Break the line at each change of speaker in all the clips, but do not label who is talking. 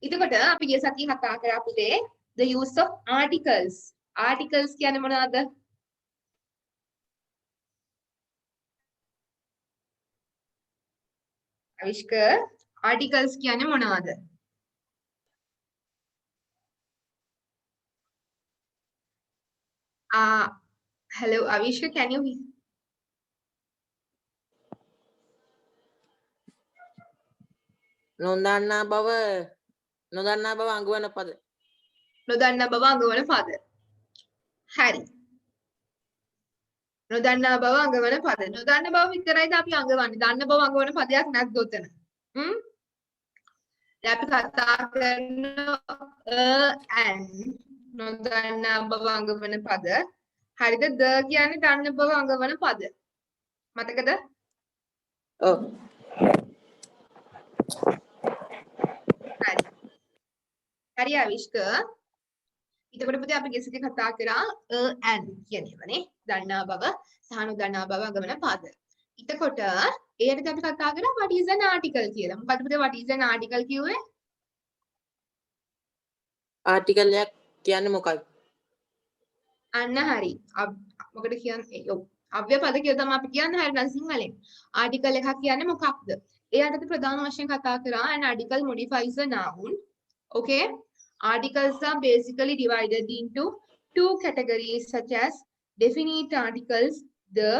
එතකොට අපි ගිය සතියේ කතා කරා පුතේ the use of articles. Articles කියන්නේ මොනවද? අවිෂ්ක articles කියන්නේ මොනවද? Hello Avishka, can you hear?
නොදන්නා බව අඟවන පද.
නොදන්නා බව අඟවන පද. හරි. නොදන්නා බව අඟවන පද. නොදන්න බව විතරයිද අපි අඟවන්නේ. දන්න බව අඟවන පදයක් නැද්ද උතන? දැන් අපි කතා කරන and නොදන්නා බව අඟවන පද. හරිද? ද කියන්නේ දන්න බව අඟවන පද. මතකද?
ඔව්.
හරි අවිෂ්ක. එතකොට පුතේ අපි ගෙසක කතා කරා and කියන ඒවානේ. දන්නා බව සහ නොදන්නා බව අඟවන පද. එතකොට ඒකට අපි කතා කරා what is an article කියලා. මොකද පුතේ what is an article කිව්වේ?
ආටිකල් එකක් කියන්නේ මොකක්ද?
අන්න හරි. මොකද කියන්නේ? ඔව්. අව්‍ය පද කියලා තමයි අපි කියන්නේ හරියට සිංහලෙන්. ආටිකල් එකක් කියන්නේ මොකක්ද? එයාට ප්‍රධාන වශයෙන් කතා කරා an article modifies a noun. Okay? Articles are basically divided into two categories such as definite articles, the,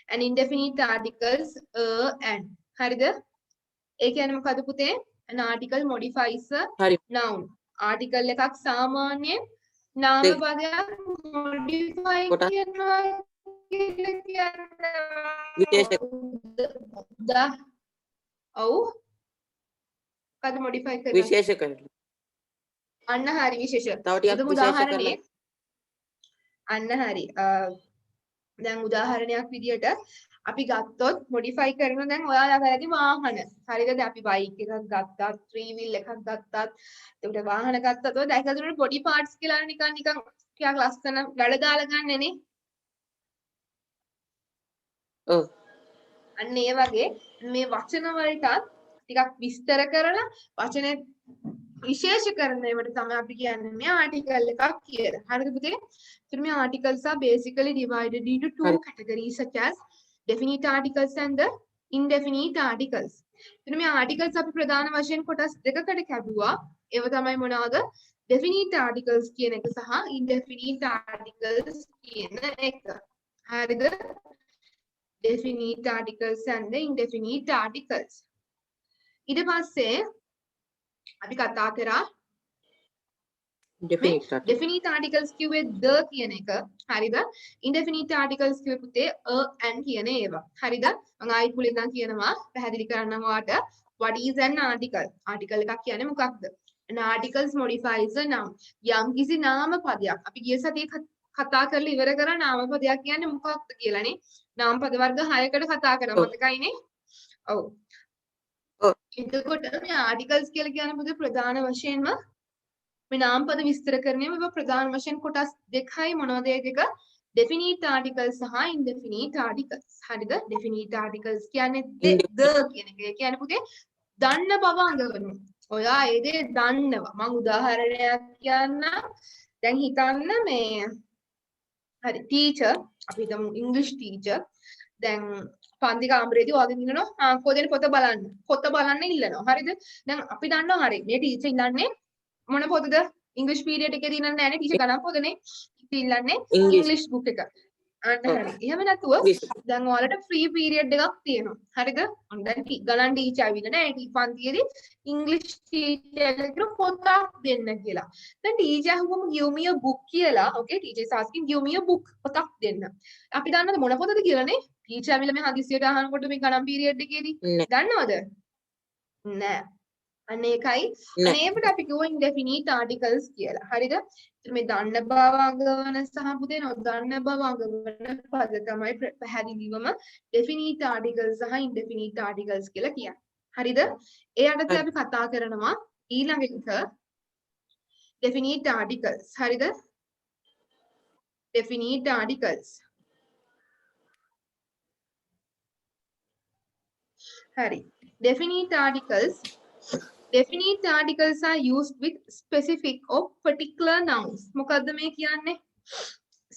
and indefinite articles, and. හරිද? ඒ කියන්නේ මොකද පුතේ? An article modifies a noun. Article එකක් සාමාන්‍යයෙන් නාම පදයක් modify කරනවා කියලා කියන්නේ
විශේෂක.
ඔව්. මොකද modify කරනවා?
විශේෂක.
අන්න හරි විශේෂ.
තව ටිකක් විශේෂ කරලා.
අන්න හරි. දැන් උදාහරණයක් විදියට අපි ගත්තොත් modify කරන දැන් ඔයාලා කරදි වාහන. හරිද? දැන් අපි බයික් එකක් ගත්තා, 3 wheel එකක් ගත්තා. ඒකට වාහන ගත්තත් ඔය දැන් ඒකට body parts කියලා නිකන් ටිකක් ලස්සන වැඩ දාලා ගන්නනේ.
ඔව්.
අන්න ඒ වගේ මේ වචන වලටත් ටිකක් විස්තර කරලා වචනේ විශේෂ කරන ඒවට තමයි අපි කියන්නේ මේ ආටිකල් එකක් කියලා. හරිද පුතේ? එතන මේ articles are basically divided into two categories such as definite articles and the indefinite articles. එතන මේ articles අපි ප්‍රධාන වශයෙන් කොටස් දෙකකට කැඩුවා. ඒව තමයි මොනවාද? definite articles කියන එක සහ indefinite articles කියන එක. හරිද? definite articles and the indefinite articles. ඊට පස්සේ අපි කතා කරා definite articles කිව්වේ the කියන එක. හරිද? indefinite articles කිව්වේ පුතේ and කියන ඒවා. හරිද? මම ආයෙත් මුලින් ඉඳන් කියනවා පැහැදිලි කරන්නම් ඔයාට what is an article? article එකක් කියන්නේ මොකක්ද? an articles modifies a noun. යම්කිසි නාම පදයක්. අපි ගිය සතියේ කතා කරලා ඉවර කරා නාම පදයක් කියන්නේ මොකක්ද කියලානේ. නාම පද වර්ග 6කට කතා කරා. මතකයිනේ? ඔව්. එතකොට මේ ආටිකල්ස් කියලා කියන්නේ මොකද ප්‍රධාන වශයෙන්ම මේ නාම පද විස්තර කරන්නේ මේවා ප්‍රධාන වශයෙන් කොටස් දෙකයි මොනවද ඒ දෙක definite articles සහ indefinite articles. හරිද? definite articles කියන්නේ the කියන එක. ඒ කියන්නේ පුතේ දන්න බව අඟවනවා. ඔයා ඒ දේ දන්නවා. මම උදාහරණයක් කියන්නම්. දැන් හිතන්න මේ හරි ටීචර් අපි හිතමු ඉංග්‍රීසි ටීචර් දැන් පන්ති කාමරේදී ඔයාගෙන් ඉන්නනවා කොහෙද පොත බලන්න. පොත බලන්න ඉල්ලනවා. හරිද? දැන් අපි දන්නවා හරි මේ ටීචර් ඉල්ලන්නේ මොන පොතද? ඉංග්‍රීසි පීරියඩ් එකේ ඉන්නන්නේ නැහැ නේ ටීචර් ගණන් පොතනේ. ඉල්ලන්නේ ඉංග්‍රීසි බුක් එක. අන්න හරි. එහෙම නැතුව දැන් ඔයාලට ෆ්‍රී පීරියඩ් එකක් තියෙනවා. හරිද? ඔන්න දැන් ගණන් ටීචර් ආවිල්ලා නැහැ. පන්තියේදී ඉංග්‍රීසි ටීචර් කෙනෙක් පොතක් දෙන්න කියලා. දැන් teacher අහුවම give me a book කියලා. Okay teacher is asking give me a book. පොතක් දෙන්න. අපි දන්නවද මොන පොතද කියලානේ? ටීචර් ආවිල්ලා මේ හදිස්සියට අහනකොට මේ ගණන් පීරියඩ් එකේදී දන්නවද? නෑ. අන්න ඒකයි මේකට අපි කියුවා indefinite articles කියලා. හරිද? මේ දන්න බව අඟවන සහ පුතේ නොදන්න බව අඟවන පද තමයි පැහැදිලිවම definite articles සහ indefinite articles කියලා කියන්නේ. හරිද? ඒ යටතේ අපි කතා කරනවා ඊළඟ එක definite articles. හරිද? definite articles. හරි. definite articles definite articles are used with specific or particular nouns. මොකද්ද මේ කියන්නේ?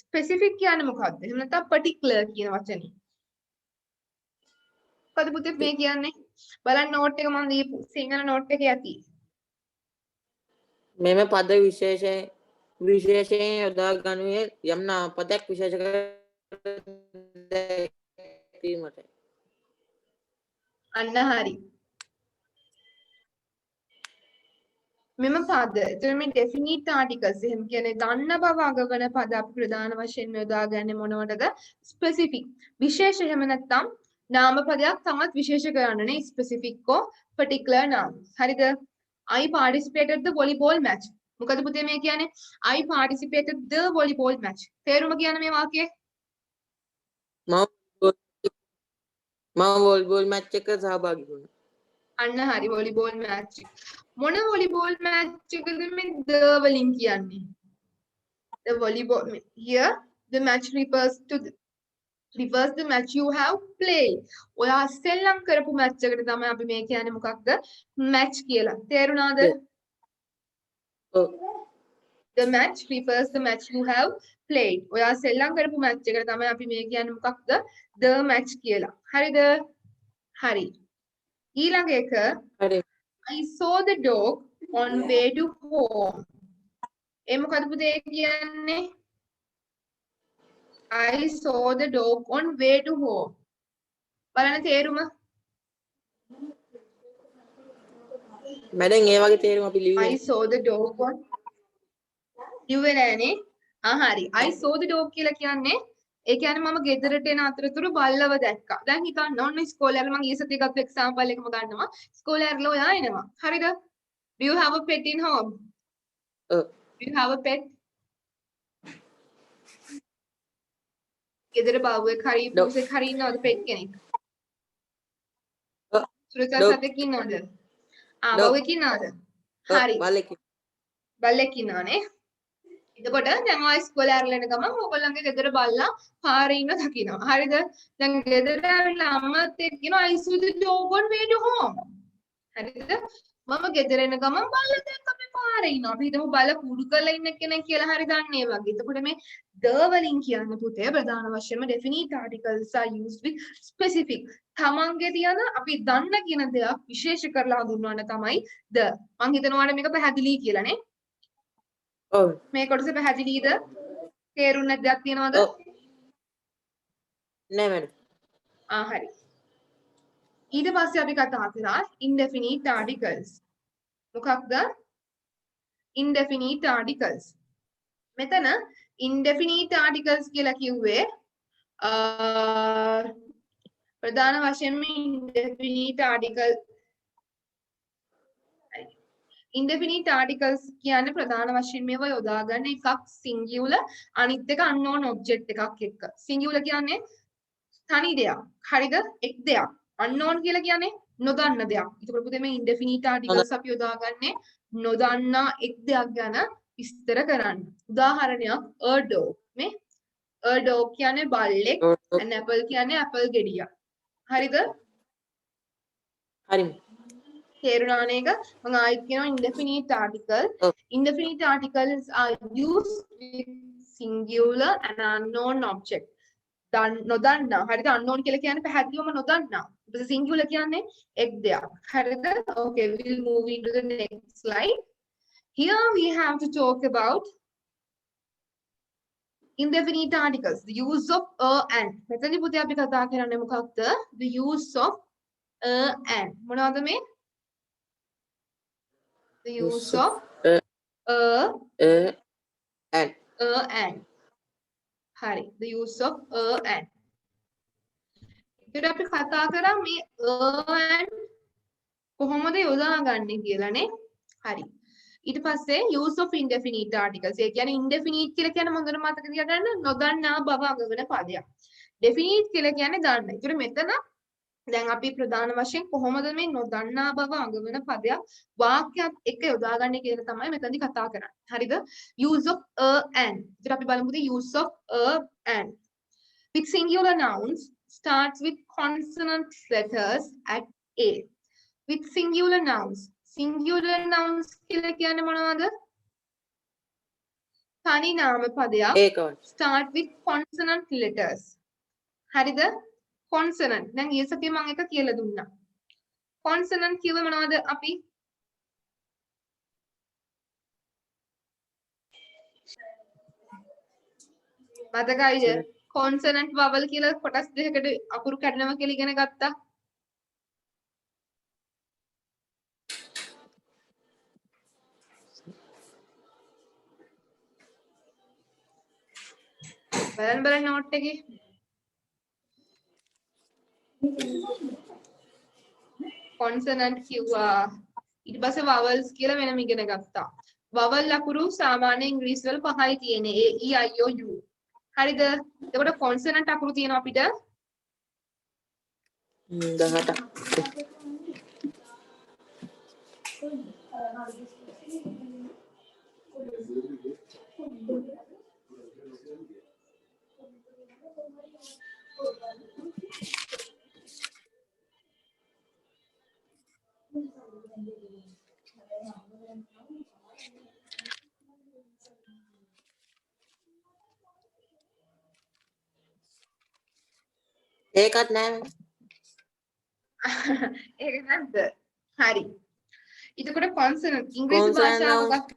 specific කියන්නේ මොකද්ද? එහෙම නැත්නම් particular කියන වචනේ. මොකද පුතේ මේ කියන්නේ? බලන්න නෝට් එක මම දීපු සිංහල නෝට් එකේ ඇති.
මෙම පද විශේෂයෙන් යොදා ගනුයේ යම් නාමපදයක් විශේෂ කර දැක්වීමට.
අන්න හරි. මෙම පද එතන මේ definite articles එහෙම කියන්නේ දන්න බව අගවන පද අපි ප්‍රධාන වශයෙන් යොදාගන්නේ මොනවටද? specific. විශේෂ එහෙම නැත්නම් නාම පදයක් තමත් විශේෂ කරන්නේ specific or particular noun. හරිද? I participated the volleyball match. මොකද පුතේ මේ කියන්නේ? I participated the volleyball match. තේරුම කියන්නේ මේ වාක්‍යයේ?
මම වොලිබෝල් මැච් එක සහභාගී වුණා.
අන්න හරි වොලිබෝල් මැච් එක. මොන වොලිබෝල් මැච් එකද මේ the වලින් කියන්නේ? The volleyball here the match refers the match you have played. ඔයා සෙල්ලම් කරපු මැච් එකට තමයි අපි මේ කියන්නේ මොකක්ද? match කියලා. තේරුණාද? The match refers the match you have played. ඔයා සෙල්ලම් කරපු මැච් එකට තමයි අපි මේ කියන්නේ මොකක්ද? The match කියලා. හරිද? හරි. ඊළඟ එක
හරි.
I saw the dog on way to home. ඒ මොකද පුතේ කියන්නේ? I saw the dog on way to home. බලන්න තේරුම.
මැඩම් ඒ වගේ තේරුම අපි ලිව්වේ.
I saw the dog on ලිව්වේ නෑනේ. හරි. I saw the dog කියලා කියන්නේ ඒ කියන්නේ මම ගෙදරට එන අතරතුර බල්ලව දැක්කා. දැන් හිතන්න ඕන ඉස්කෝලේ යන මම ඊයේ සතියේ ගත්ත එක්සැම්පල් එකම ගන්නවා. ඉස්කෝලේ යරලා ඔයා එනවා. හරිද? Do you have a pet in home? Do you have a pet? ගෙදර බවුවෙක් හරි පුසෙක් හරි ඉන්නවද pet කෙනෙක්? සුරකා සතෙක් ඉන්නවද? බවුවෙක් ඉන්නවද? හරි. බල්ලෙක් ඉන්නවනේ. එතකොට දැන් ඔය ඉස්කෝලේ අරලා එන ගමන් ඕගොල්ලන්ගේ ගෙදර බල්ලා පාරේ ඉන්න දකිනවා. හරිද? දැන් ගෙදර ඇවිල්ලා අම්මත් එක්ක කියනවා I saw the dog on way to home. හරිද? මම ගෙදර එන ගමන් බල්ලා දැක්ක අපි පාරේ ඉන්නවා. අපි හිතමු බල්ලා කුඩු කරලා ඉන්න කෙනෙක් කියලා හරි දන්නේ වගේ. එතකොට මේ the වලින් කියන්නේ පුතේ ප්‍රධාන වශයෙන්ම definite articles are used with specific. තමන්ගේ තියෙන අපි දන්න කියන දෙයක් විශේෂ කරලා හඳුන්වන්න තමයි the. මං හිතනවා මේක පැහැදිලි කියලා නේ.
ඔව්.
මේ කොටස පැහැදිලිද? තේරුම් නැති දෙයක් තියෙනවද?
නෑ මැඩම්.
හරි. ඊට පස්සේ අපි කතා කරා indefinite articles. මොකක්ද? indefinite articles. මෙතන indefinite articles කියලා කිව්වේ ප්‍රධාන වශයෙන්ම indefinite articles කියන්නේ ප්‍රධාන වශයෙන් මේවා යොදා ගන්න එකක් singular අනිත් එක unknown object එකක් එක්ක. singular කියන්නේ තනි දෙයක්. හරිද? එක් දෙයක්. unknown කියලා කියන්නේ නොදන්න දෙයක්. ඒකවල පුතේ මේ indefinite articles අපි යොදාගන්නේ නොදන්නා එක් දෙයක් ගැන විස්තර කරන්න. උදාහරණයක් a dog. මේ a dog කියන්නේ බල්ලෙක්, an apple කියන්නේ apple ගෙඩියක්. හරිද?
හරි.
තේරුණා නේද? මම ආයෙත් කියනවා indefinite article. Indefinite articles are used with singular and unknown object. නොදන්නා. හරිද? unknown කියලා කියන්නේ පැහැදිලිවම නොදන්නා. ඊට singular කියන්නේ එක් දෙයක්. හරිද? Okay, we'll move into the next slide. Here we have to talk about indefinite articles. The use of a and. මෙතනදී පුතේ අපි කතා කරන්නේ මොකක්ද? The use of a and. මොනවද මේ? The use of and. හරි. The use of a and. ඊට අපි කතා කරා මේ a and කොහොමද යොදාගන්නේ කියලානේ. හරි. ඊට පස්සේ use of indefinite articles. ඒ කියන්නේ indefinite කියලා කියන්නේ මොකද මතක තියාගන්න නොදන්නා බව අගවන පදයක්. definite කියලා කියන්නේ දන්න. ඒතර මෙතන දැන් අපි ප්‍රධාන වශයෙන් කොහොමද මේ නොදන්නා බව අගවන පදයක් වාක්‍යයක් එක්ක යොදාගන්නේ කියන තමයි මෙතනදී කතා කරන්නේ. හරිද? use of a and. ඒතර අපි බලමු the use of a and. With singular nouns starts with consonant letters at A. With singular nouns singular nouns කියලා කියන්නේ මොනවද? තනි නාම පදයක්
ඒකවත්.
start with consonant letters. හරිද? consonant. දැන් ඊයේ සතියේ මම එක කියලා දුන්නා. consonant කිව්ව මොනවද අපි? මතකයිද? consonant vowel කියලා කොටස් දෙකකට අකුරු කැඩෙනවා කියලා ඉගෙන ගත්තා. බලන්න නෝට් එකේ. consonant කිව්වා. ඊට පස්සේ vowels කියලා වෙනම ඉගෙන ගත්තා. vowel අකුරු සාමාන්‍ය ඉංග්‍රීසි වල 5යි තියෙන්නේ. A E I O U. හරිද? එතකොට consonant අකුරු තියෙනවා අපිට
18ක්. ඒකත් නෑ.
ඒක නැද්ද? හරි. එතකොට consonant ඉංග්‍රීසි භාෂාව මොකක්ද?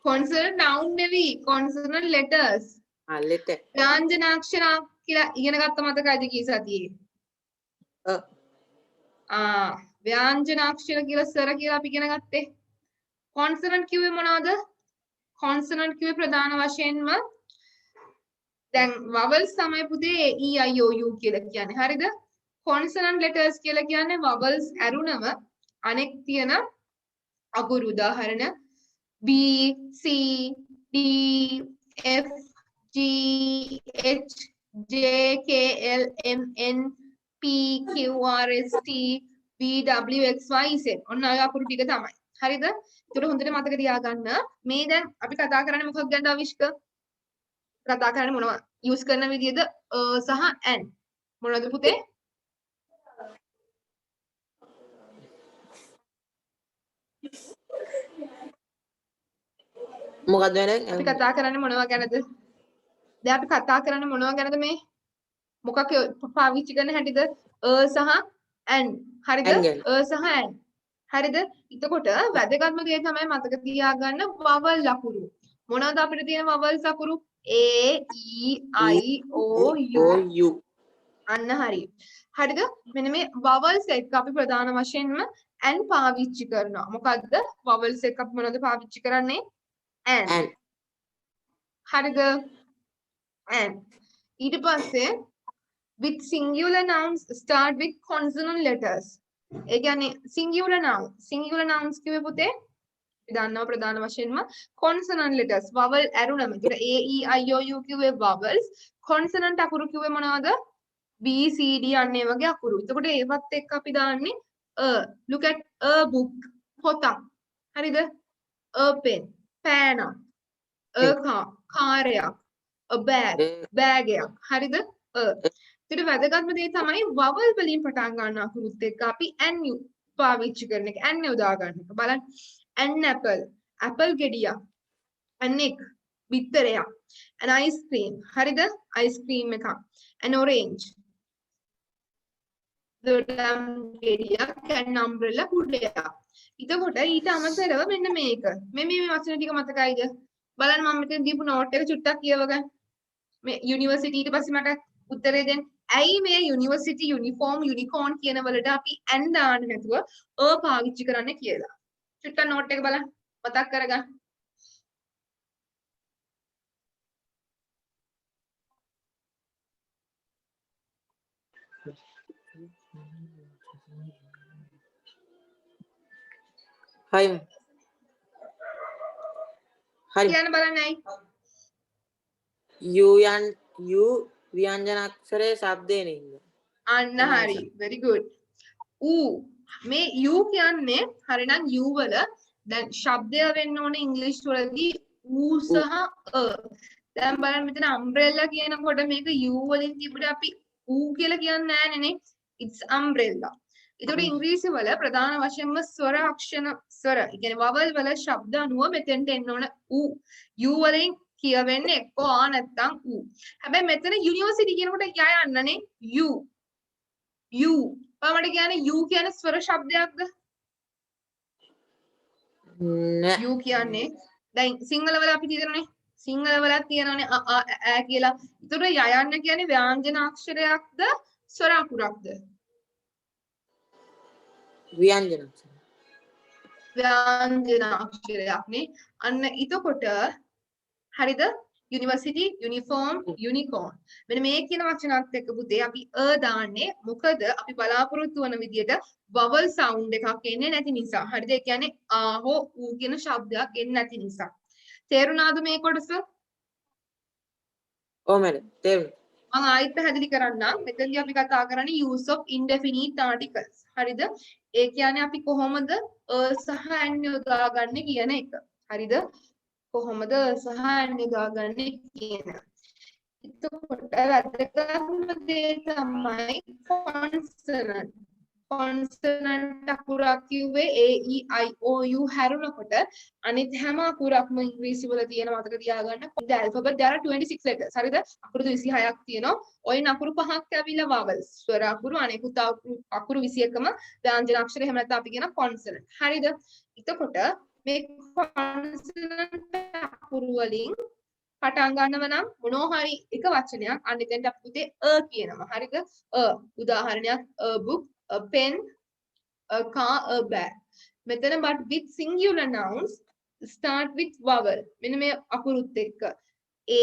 consonant noun නෙවෙයි consonant letters.
letter.
ව්‍යංජනාක්ෂර කියලා ඉගෙන ගත්ත මතකයිද කී සතියේ? ව්‍යංජනාක්ෂර කියලා සර කියලා අපි ඉගෙන ගත්තේ. consonant කිව්වේ මොනවද? consonant කිව්වේ ප්‍රධාන වශයෙන්ම දැන් vowels තමයි පුතේ A E I O U කියලා කියන්නේ. හරිද? consonant letters කියලා කියන්නේ vowels ඇරුණම අනෙක් තියෙන අකුරු උදාහරණ B C D F G H J K L M N P Q R S T V W X Y Z ඔන්න ඔය අකුරු ටික තමයි. හරිද? ඒකට හොඳට මතක තියාගන්න. මේ දැන් අපි කතා කරන්නේ මොකක්ද ගැනද අවිෂ්ක? කතා කරන්නේ මොනවද? use කරන විදිහද සහ and මොනවද පුතේ?
මොකක්ද වෙන්නේ?
අපි කතා කරන්නේ මොනවා ගැනද? දැන් අපි කතා කරන්නේ මොනවා ගැනද මේ? මොකක් පාවිච්චි කරන හැටිද? සහ and. හරිද? සහ and. හරිද? එතකොට වැදගත්ම දේ තමයි මතක තියාගන්න vowel අකුරු. මොනවද අපිට තියෙන vowels අකුරු? A E I O U. අන්න හරි. හරිද? මෙන්න මේ vowels එක අපි ප්‍රධාන වශයෙන්ම and පාවිච්චි කරනවා. මොකද්ද? vowels එක අපි මොනවද පාවිච්චි කරන්නේ? and. හරිද? and. ඊට පස්සේ with singular nouns start with consonant letters. ඒ කියන්නේ singular nouns කිව්වේ පුතේ අපි දන්නවා ප්‍රධාන වශයෙන්ම consonant letters vowel ඇරුණම. ඒකට A E I O U කිව්වේ vowels. consonant අකුරු කිව්වේ මොනවද? B C D අන්න ඒ වගේ අකුරු. එතකොට ඒවත් එක්ක අපි දාන්නේ look at a book පොතක්. හරිද? a pen පෑනක්. a car කාර්යයක්. a bag බෑගයක්. හරිද? ඒකට වැදගත්ම දේ තමයි vowel වලින් පටන් ගන්න අකුරුත් එක්ක අපි n පාවිච්චි කරන එක. n යොදා ගන්න එක. බලන්න. an apple apple ගෙඩියක්. an egg බිත්තරයක්. an ice cream හරිද? ice cream එකක්. an orange දොඩම් ගෙඩියක්. an umbrella කුඩයක්. එතකොට ඊට අමතරව මෙන්න මේක. මේ වචන ටික මතකයිද? බලන්න මම මෙතන දීපු නෝට් එක චුට්ටක් කියවගන්න. මේ යුනිවර්සිටි ඊට පස්සේ මට උත්තරේ දෙන්න. ඇයි මේ යුනිවර්සිටි යුනිෆෝම් යුනිකෝන් කියන වලට අපි n දාන්න නැතුව පාවිච්චි කරන්නේ කියලා. චුට්ටක් නෝට් එක බලන්න. මතක් කරගන්න.
හරි.
කියන්න බලන්න ඇයි?
U ව්‍යංජන අක්ෂරයේ ශබ්දේ නේද?
අන්න හරි. very good. මේ U කියන්නේ හරිනම් U වල දැන් ශබ්දය වෙන්න ඕනේ ඉංග්‍රීසි වලදී සහ දැන් බලන්න මෙතන umbrella කියනකොට මේක U වලින් තිබුණේ අපි කියලා කියන්නේ නෑනේ. it's umbrella. ඒතකොට ඉංග්‍රීසි වල ප්‍රධාන වශයෙන්ම ස්වර අක්ෂර ස්වර, ඒ කියන්නේ vowel වල ශබ්ද අනුව මෙතෙන්ට එන්න ඕන u වලින් කියවෙන්නේ එක්කෝ ආ නැත්නම් u. හැබැයි මෙතන යුනිවර්සිටි කියනකොට ය යන්නනේ u. මට කියන්නේ u කියන්නේ ස්වර ශබ්දයක්ද?
නෑ.
u කියන්නේ දැන් සිංහල වල අපි කියනනේ සිංහල වලත් කියනනේ ඈ කියලා. ඒතකොට ය යන්න කියන්නේ ව්‍යංජන අක්ෂරයක්ද ස්වර අකුරක්ද?
ව්‍යංජන අක්ෂර.
ව්‍යංජන අක්ෂරයක් නේ. අන්න එතකොට හරිද? University, uniform, unicorn. මෙන්න මේ කියන වචනත් එක්ක පුතේ අපි දාන්නේ මොකද අපි බලාපොරොත්තු වන විදියට vowel sound එකක් එන්නේ නැති නිසා. හරිද? ඒ කියන්නේ ආ හෝ ඌ කියන ශබ්දයක් එන්නේ නැති නිසා. තේරුණාද මේ කොටස?
ඔව් මැඩම් තේරුණා.
මම ආයෙත් පැහැදිලි කරන්නම්. මෙතනදී අපි කතා කරන්නේ use of indefinite articles. හරිද? ඒ කියන්නේ අපි කොහොමද සහ an යොදාගන්නේ කියන එක. හරිද? කොහොමද සහ an යොදාගන්නේ කියන. එතකොට වැදගත්ම දේ තමයි consonant. consonant අකුරක් කිව්වේ a e i o u හැරුණකොට අනිත් හැම අකුරක්ම ඉංග්‍රීසි වල තියෙන මතක තියාගන්න. the alphabet there are 26 letters. හරිද? අකුරු 26ක් තියෙනවා. ඔයින් අකුරු 5ක් ඇවිල්ලා vowels. ස්වර අකුරු අනෙකුත් අකුරු 21ම ව්‍යංජන අක්ෂර එහෙම නැත්නම් අපි කියන consonant. හරිද? එතකොට මේ consonant අකුරු වලින් පටන් ගන්නව නම් මොනවා හරි එක වචනයක් අන්න එතෙන්ට අපි පුතේ කියනවා. හරිද? උදාහරණයක් book, a pen, a car, a bag. මෙතන but with singular nouns start with vowel. මෙන්න මේ අකුරුත් එක්ක a e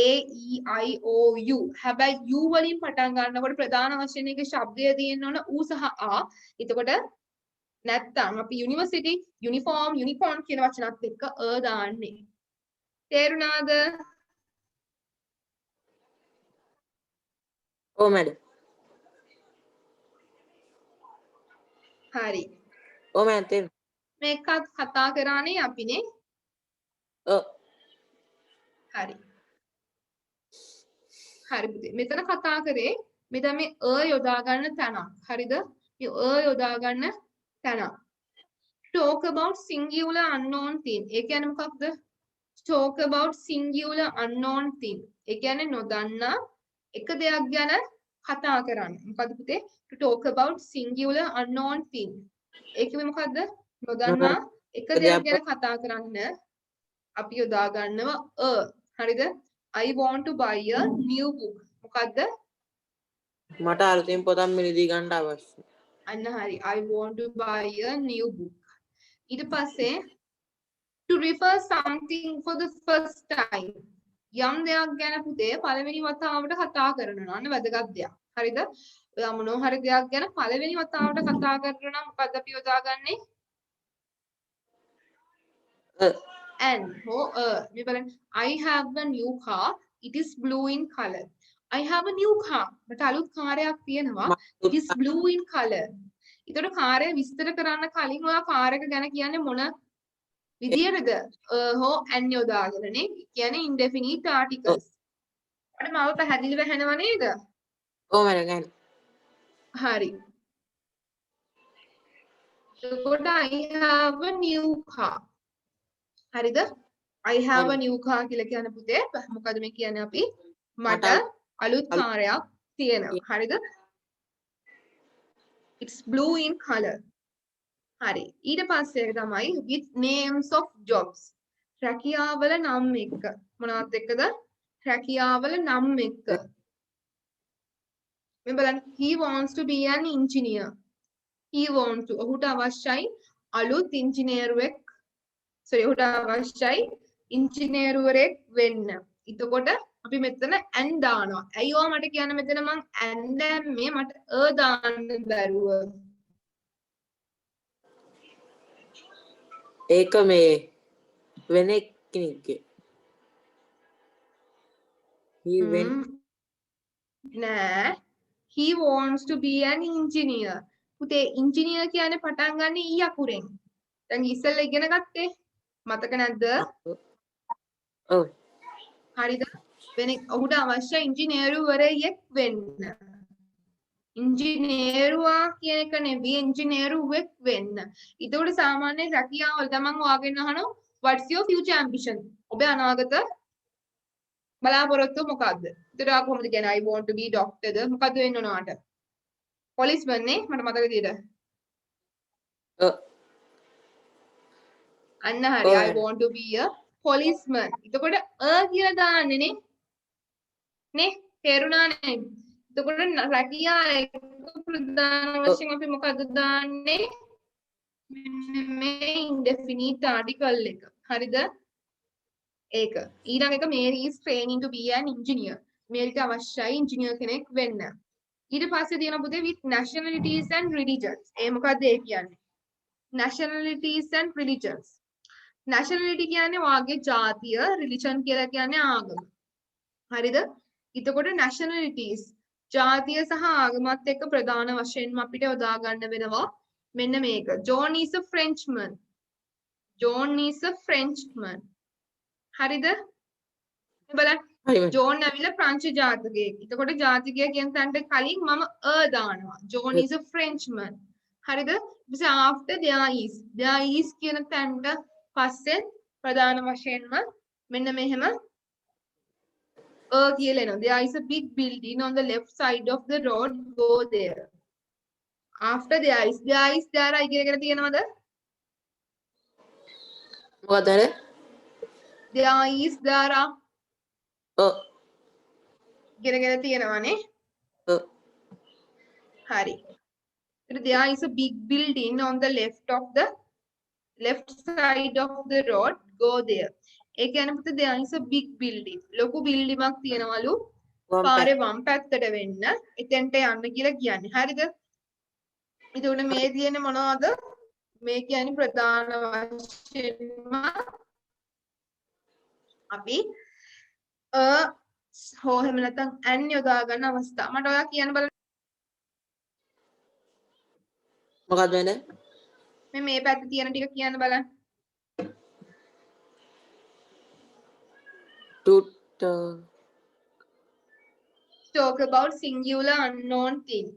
i o u. හැබැයි u වලින් පටන් ගන්නකොට ප්‍රධාන වශයෙන් එක ශබ්දය තියෙන්න ඕන ඌ සහ ආ. එතකොට නැත්තම් අපි යුනිවර්සිටි, යුනිෆෝම්, යුනිකෝන් කියන වචනත් එක්ක දාන්නේ. තේරුණාද?
ඔව් මැඩම්.
හරි.
ඔව් මැඩම් තේරුණා.
මේකත් කතා කරානේ අපිනේ.
ඔව්.
හරි. හරි පුතේ. මෙතන කතා කරේ මෙතන මේ යොදා ගන්න තැනක්. හරිද? මේ යොදා ගන්න තැනක්. talk about singular unknown thing. ඒ කියන්නේ මොකක්ද? talk about singular unknown thing. ඒ කියන්නේ නොදන්නා එක දෙයක් ගැන කතා කරන්න. මොකද පුතේ? to talk about singular unknown thing. ඒ කිව්වේ මොකද්ද? නොදන්නා එක දෙයක් ගැන කතා කරන්න අපි යොදා ගන්නවා හරිද? I want to buy a new book. මොකද්ද?
මට අලුතෙන් පොතක් මිලදී ගන්න අවශ්‍යයි.
අන්න හරි. I want to buy a new book. ඊට පස්සේ to refer something for the first time. යම් දෙයක් ගැන පුතේ පළවෙනි වතාවට කතා කරනවා. අන්න වැදගත් දෙයක්. හරිද? ඔයා මොනවා හරි දෙයක් ගැන පළවෙනි වතාවට කතා කරනවා නම් මොකද්ද අපි යොදාගන්නේ? and මේ බලන්න I have a new car. It is blue in color. I have a new car. මට අලුත් කාර්යයක් තියෙනවා. It is blue in color. ඒතර කාර්යය විස්තර කරන්න කලින් ඔයා කාර් එක ගැන කියන්නේ මොන විදියටද? හෝ an යොදාගෙනනේ. කියන්නේ indefinite articles. අපිට මාව පැහැදිලිව ඇහෙනව නේද?
ඔව් මැඩම්.
හරි. එතකොට I have a new car. හරිද? I have a new car කියලා කියන පුතේ මොකද මේ කියන්නේ අපි මට අලුත් කාර්යයක් තියෙනවා. හරිද? It's blue in color. හරි. ඊට පස්සේ තමයි with names of jobs. රැකියාවල නම් එක්ක. මොනවත් එක්කද? රැකියාවල නම් එක්ක. මේ බලන්න he wants to be an engineer. He wants to. ඔහුට අවශ්‍යයි අලුත් ඉංජිනේරුවෙක්. ඔහුට අවශ්‍යයි ඉංජිනේරුවරෙක් වෙන්න. එතකොට අපි මෙතන an දානවා. ඇයි ඔයා මට කියන්න මෙතන මං an දැම්මේ මට දාන්න බැරුව.
ඒක මේ වෙන කෙනෙක්ගේ.
නෑ. He wants to be an engineer. පුතේ engineer කියන්නේ පටන් ගන්න ඊ අකුරෙන්. දැන් ඉස්සෙල්ලා ඉගෙන ගත්තේ මතක නැද්ද?
ඔව්.
හරිද? වෙන ඔහුට අවශ්‍ය ඉංජිනේරුවරයෙක් වෙන්න. ඉංජිනේරුවා කියන එක නෙවෙයි ඉංජිනේරුවෙක් වෙන්න. ඒතකොට සාමාන්‍ය රැකියාවල තමන් ඔයාගෙන් අහනවා what's your future ambition? ඔබේ අනාගත බලාපොරොත්තුව මොකක්ද? ඒතර ඔයා කොහොමද කියන්නේ I want to be doctor ද මොකද්ද වෙන්න ඕන ඔයාට? policeman නේ මට මතක තියෙද? අන්න හරි I want to be a policeman. එතකොට කියලා දාන්නේ නේ. නේ තේරුණානේ? එතකොට රැකියාව එක ප්‍රධාන වශයෙන් අපි මොකද්ද දාන්නේ? මෙන්න මේ indefinite article එක. හරිද? ඒක. ඊළඟ එක Mary is training to be an engineer. මේරිට අවශ්‍යයි ඉංජිනේර් කෙනෙක් වෙන්න. ඊට පස්සේ තියෙන පුතේ with nationalities and religions. ඒ මොකද්ද ඒ කියන්නේ? nationalities and religions. nationality කියන්නේ වාගේ ජාතිය, religion කියලා කියන්නේ ආගම. හරිද? එතකොට nationalities ජාතිය සහ ආගමත් එක්ක ප්‍රධාන වශයෙන්ම අපිට යොදා ගන්න වෙනවා. මෙන්න මේක. John is a Frenchman. John is a Frenchman. හරිද? බලන්න. ජෝන් ඇවිල්ලා ප්‍රංශ ජාතිකයෙක්. එතකොට ජාතිකය කියන තැනට කලින් මම දානවා. John is a Frenchman. හරිද? ඊපස්සේ after there is කියන තැනට පස්සේ ප්‍රධාන වශයෙන්ම මෙන්න මෙහෙම කියලා එනවා. There is a big building on the left side of the road. Go there. After there is ඉගෙනගෙන තියෙනවද?
මොකද අර?
there are
ඔව්.
ඉගෙනගෙන තියෙනවනේ.
ඔව්.
හරි. There is a big building on the left side of the road. Go there. ඒ කියන්නේ පුතේ there is a big building. ලොකු බිල්ඩිමක් තියෙනවලු. පාරේ වම් පැත්තට වෙන්න. එතෙන්ට යන්න කියලා කියන්නේ. හරිද? එතකොට මේ තියෙන්නේ මොනවද? මේ කියන්නේ ප්‍රධාන වශයෙන්ම අපි හෝ එහෙම නැත්නම් and යොදා ගන්න අවස්ථාව. මට ඔයා කියන්න බලන්න.
මොකක්ද වෙන්නේ?
මේ පැත්තේ තියෙන ටික කියන්න බලන්න. Talk about singular unknown thing.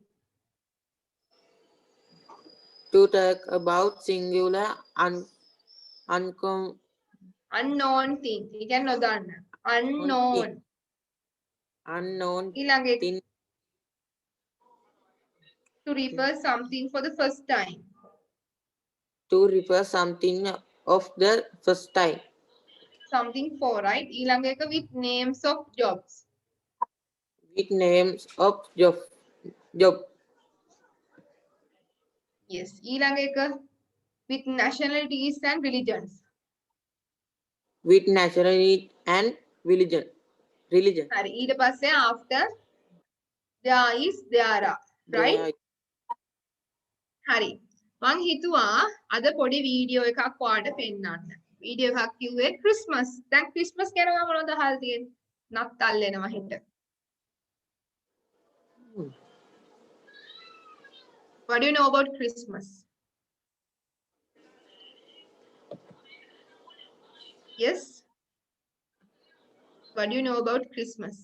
To talk about singular
unknown thing. ඒ කියන්නේ නොදන්න. unknown. ඊළඟ එක
thing.
to refer something for the first time.
To refer something of the first time.
Something for, right? ඊළඟ එක with names of jobs.
With names of job.
Yes. ඊළඟ එක with nationalities and religions.
With nationality and religion.
හරි. ඊට පස්සේ after there are, right? හරි. මං හිතුවා අද පොඩි වීඩියෝ එකක් ඔයාලට පෙන්නන්න. වීඩියෝ එකක් කිව්වේ ක්‍රිස්මස්. දැන් ක්‍රිස්මස් ගැන මම මොනවද අහලා තියෙන්නේ? නත්තල් එනවා හිට. What do you know about Christmas? Yes? What do you know about Christmas?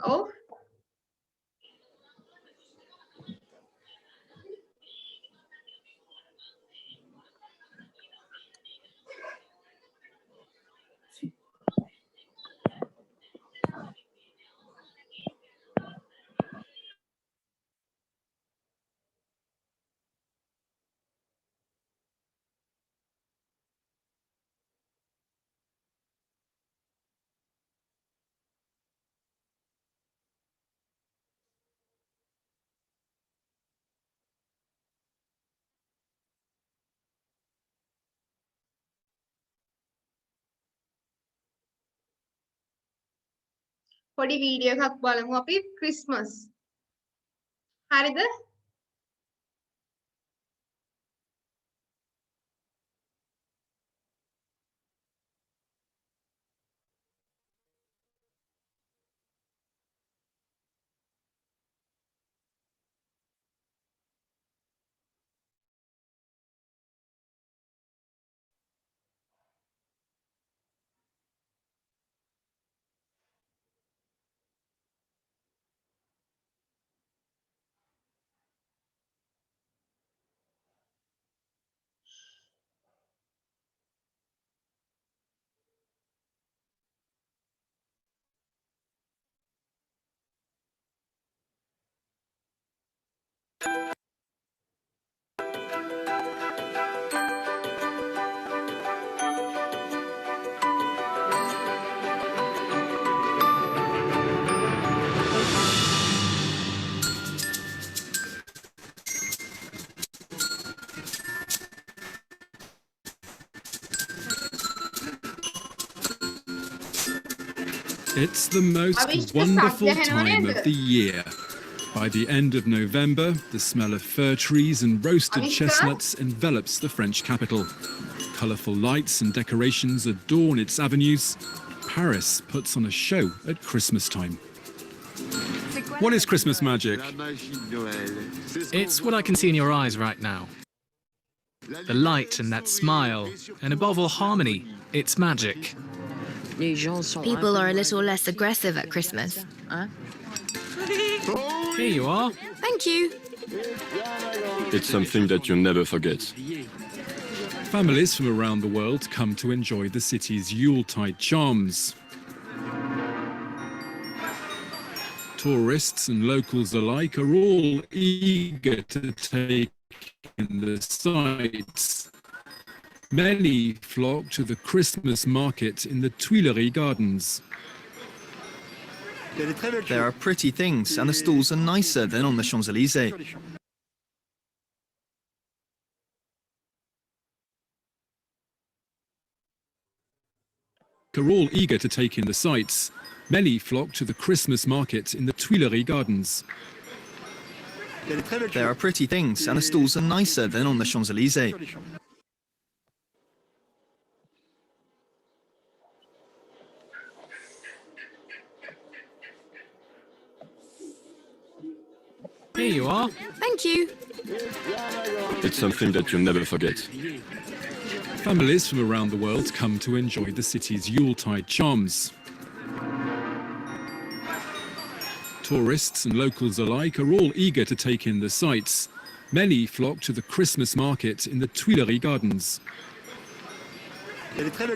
Oh? පොඩි වීඩියෝ එකක් බලමු අපි ක්‍රිස්මස්. හරිද?
It's the most
Avishka
wonderful
Satya
time
Henonendu.
of the year. By the end of November, the smell of fir trees and roasted
Avishka?
chestnuts envelops the French capital. Colourful lights and decorations adorn its avenues. Paris puts on a show at Christmas time. What is Christmas magic?
It's what I can see in your eyes right now. The light and that smile, and above all harmony, it's magic.
People are a little less aggressive at Christmas.
Here you are.
Thank you.
It's something that you never forget.
Families from around the world come to enjoy the city's Yuletide charms. Tourists and locals alike are all eager to take in the sights. Many flock to the Christmas market in the Tuileries Gardens.
There are pretty things, and the stalls are nicer than on the Champs-Élysées.
Are all eager to take in the sights. Many flock to the Christmas market in the Tuileries Gardens.
There are pretty things, and the stalls are nicer than on the Champs-Élysées.
Here you are.
Thank you.
It's something that you never forget.
Families from around the world come to enjoy the city's Yuletide charms. Tourists and locals alike are all eager to take in the sights. Many flock to the Christmas market in the Tuileries Gardens.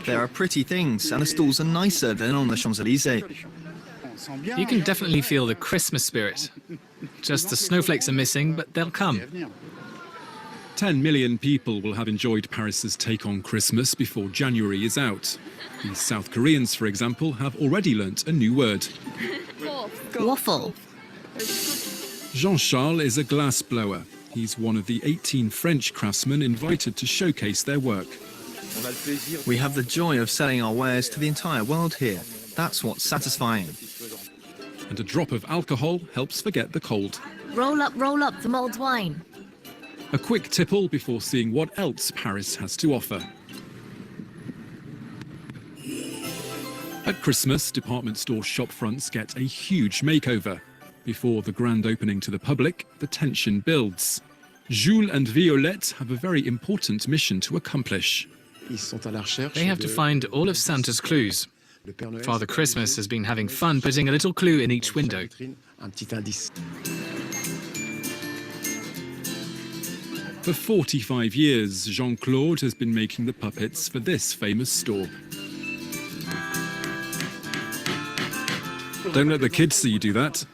There are pretty things, and the stalls are nicer than on the Champs-Élysées.
You can definitely feel the Christmas spirit. Just the snowflakes are missing, but they'll come.
10 million people will have enjoyed Paris's take on Christmas before January is out. The South Koreans, for example, have already learnt a new word.
Waffle.
Jean-Charles is a glass blower. He's one of the 18 French craftsmen invited to showcase their work.
We have the joy of selling our wares to the entire world here. That's what's satisfying.
And a drop of alcohol helps forget the cold.
Roll up the mulled wine.
A quick tipple before seeing what else Paris has to offer. At Christmas, department store shopfronts get a huge makeover. Before the grand opening to the public, the tension builds. Jules and Violette have a very important mission to accomplish.
They have to find all of Santa's clues. Father Christmas has been having fun putting a little clue in each window.
For 45 years, Jean-Claude has been making the puppets for this famous store. Don't let the kids see you do that.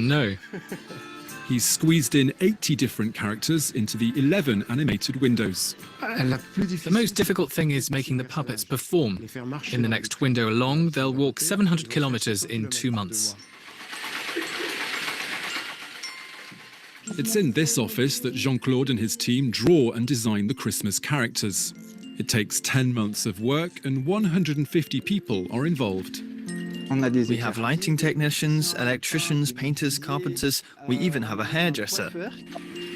No.
He's squeezed in 80 different characters into the 11 animated windows.
The most difficult thing is making the puppets perform. In the next window along, they'll walk 700 kilometers in 2 months.
It's in this office that Jean-Claude and his team draw and design the Christmas characters. It takes 10 months of work and 150 people are involved.
We have lighting technicians, electricians, painters, carpenters. We even have a hairdresser.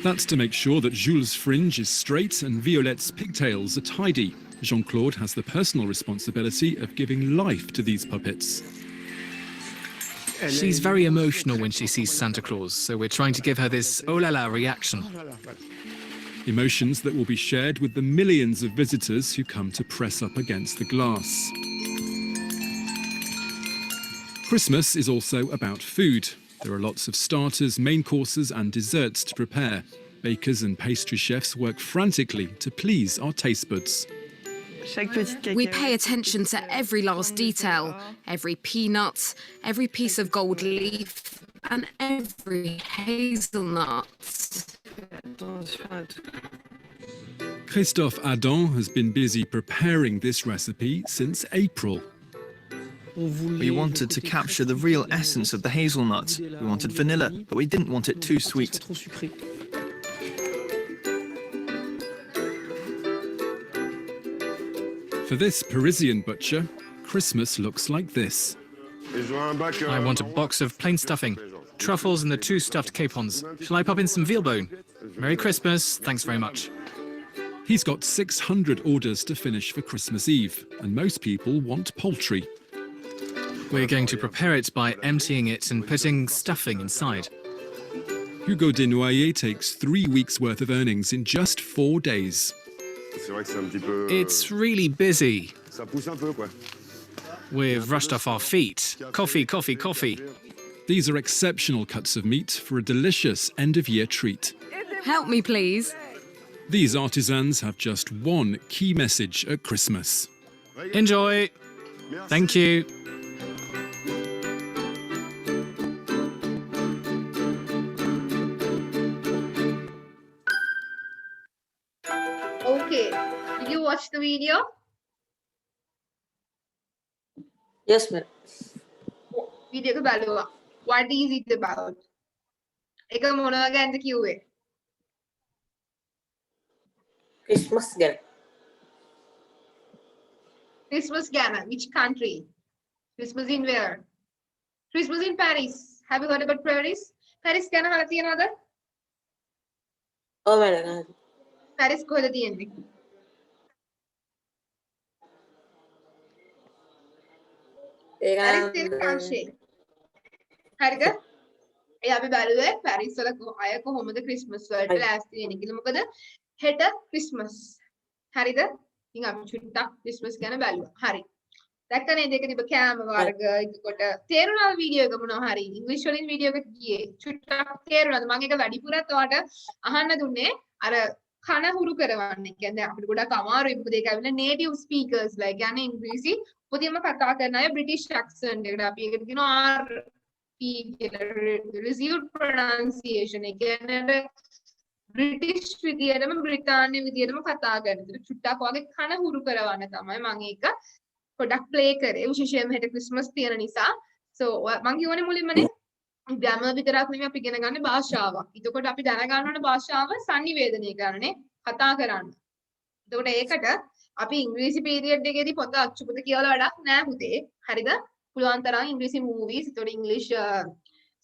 That's to make sure that Jules' fringe is straight and Violette's pigtails are tidy. Jean-Claude has the personal responsibility of giving life to these puppets.
She's very emotional when she sees Santa Claus, so we're trying to give her this oh la la reaction.
Emotions that will be shared with the millions of visitors who come to press up against the glass. Christmas is also about food. There are lots of starters, main courses and desserts to prepare. Bakers and pastry chefs work frantically to please our taste buds.
We pay attention to every last detail, every peanut, every piece of gold leaf, and every hazelnut.
Christophe Adam has been busy preparing this recipe since April.
We wanted to capture the real essence of the hazelnuts. We wanted vanilla, but we didn't want it too sweet.
For this Parisian butcher, Christmas looks like this.
I want a box of plain stuffing, truffles and the 2 stuffed capons. Shall I pop in some veal bone? Merry Christmas. Thanks very much.
He's got 600 orders to finish for Christmas Eve, and most people want poultry.
We're going to prepare it by emptying it and putting stuffing inside.
Hugo Desnoyers takes 3 weeks' worth of earnings in just 4 days.
It's really busy. We've rushed off our feet. Coffee, coffee, coffee.
These are exceptional cuts of meat for a delicious end-of-year treat.
Help me, please.
These artisans have just one key message at Christmas.
Enjoy. Thank you.
Okay. Did you watch the video?
Yes, ma'am.
Video එක බලුවා. What is it about? එක මොන වගේද කිව්වේ?
Christmas ගැන.
Christmas ගැන. Which country? Christmas in where? Christmas in Paris. Have you heard about Paris? Paris ගැන අහලා තියෙනවද?
ඔව් මැඩම්.
Paris කොහෙද තියෙන්නේ? Paris තියෙන අංශේ. හරිද? ඒ අපි බලුවේ පැරිස් වල අය කොහොමද ක්‍රිස්මස් වලට ලෑස්ති වෙන්නේ කියලා. මොකද හෙට ක්‍රිස්මස්. හරිද? ඉතින් අපි චුට්ටක් ක්‍රිස්මස් ගැන බලුවා. හරි. දැක්කනේ දෙක තිබ්බ කෑම වර්ග එතකොට තේරුණාද වීඩියෝ එක මොනවා හරි ඉංග්‍රීසි වලින් වීඩියෝ එක ගියේ චුට්ටක් තේරුණාද මම ඒක වැඩිපුරත් ඔයාලට අහන්න දුන්නේ අර කන හුරු කරවන්න. ඒ කියන්නේ අපිට ගොඩක් අමාරුයි මොකද ඒක ඇවිල්ලා native speakers like කියන්නේ ඉංග්‍රීසි පොතියම කතා කරන අය British accent එකට අපි ඒකට කියනවා RP කියලා received pronunciation. ඒ කියන්නේ British විදියටම බ්‍රිතාන්‍ය විදියටම කතා කරන. ඒක චුට්ටක් වගේ කන හුරු කරවන්න තමයි මම ඒක පොඩක් ප්ලේ කරේ විශේෂයෙන්ම හෙට ක්‍රිස්මස් තියෙන නිසා. so මම කියවනේ මුලින්මනේ ග්‍රැමර් විතරක් නෙමෙයි අපි ඉගෙන ගන්න භාෂාවක්. එතකොට අපි දැනගන්න ඕන භාෂාව sannivedanaya කරන්නේ කතා කරන්න. එතකොට ඒකට අපි ඉංග්‍රීසි පීරියඩ් එකේදී පොත අච්චුපත කියලා වැඩක් නෑ පුතේ. හරිද? පුළුවන් තරම් ඉංග්‍රීසි movies, එතකොට English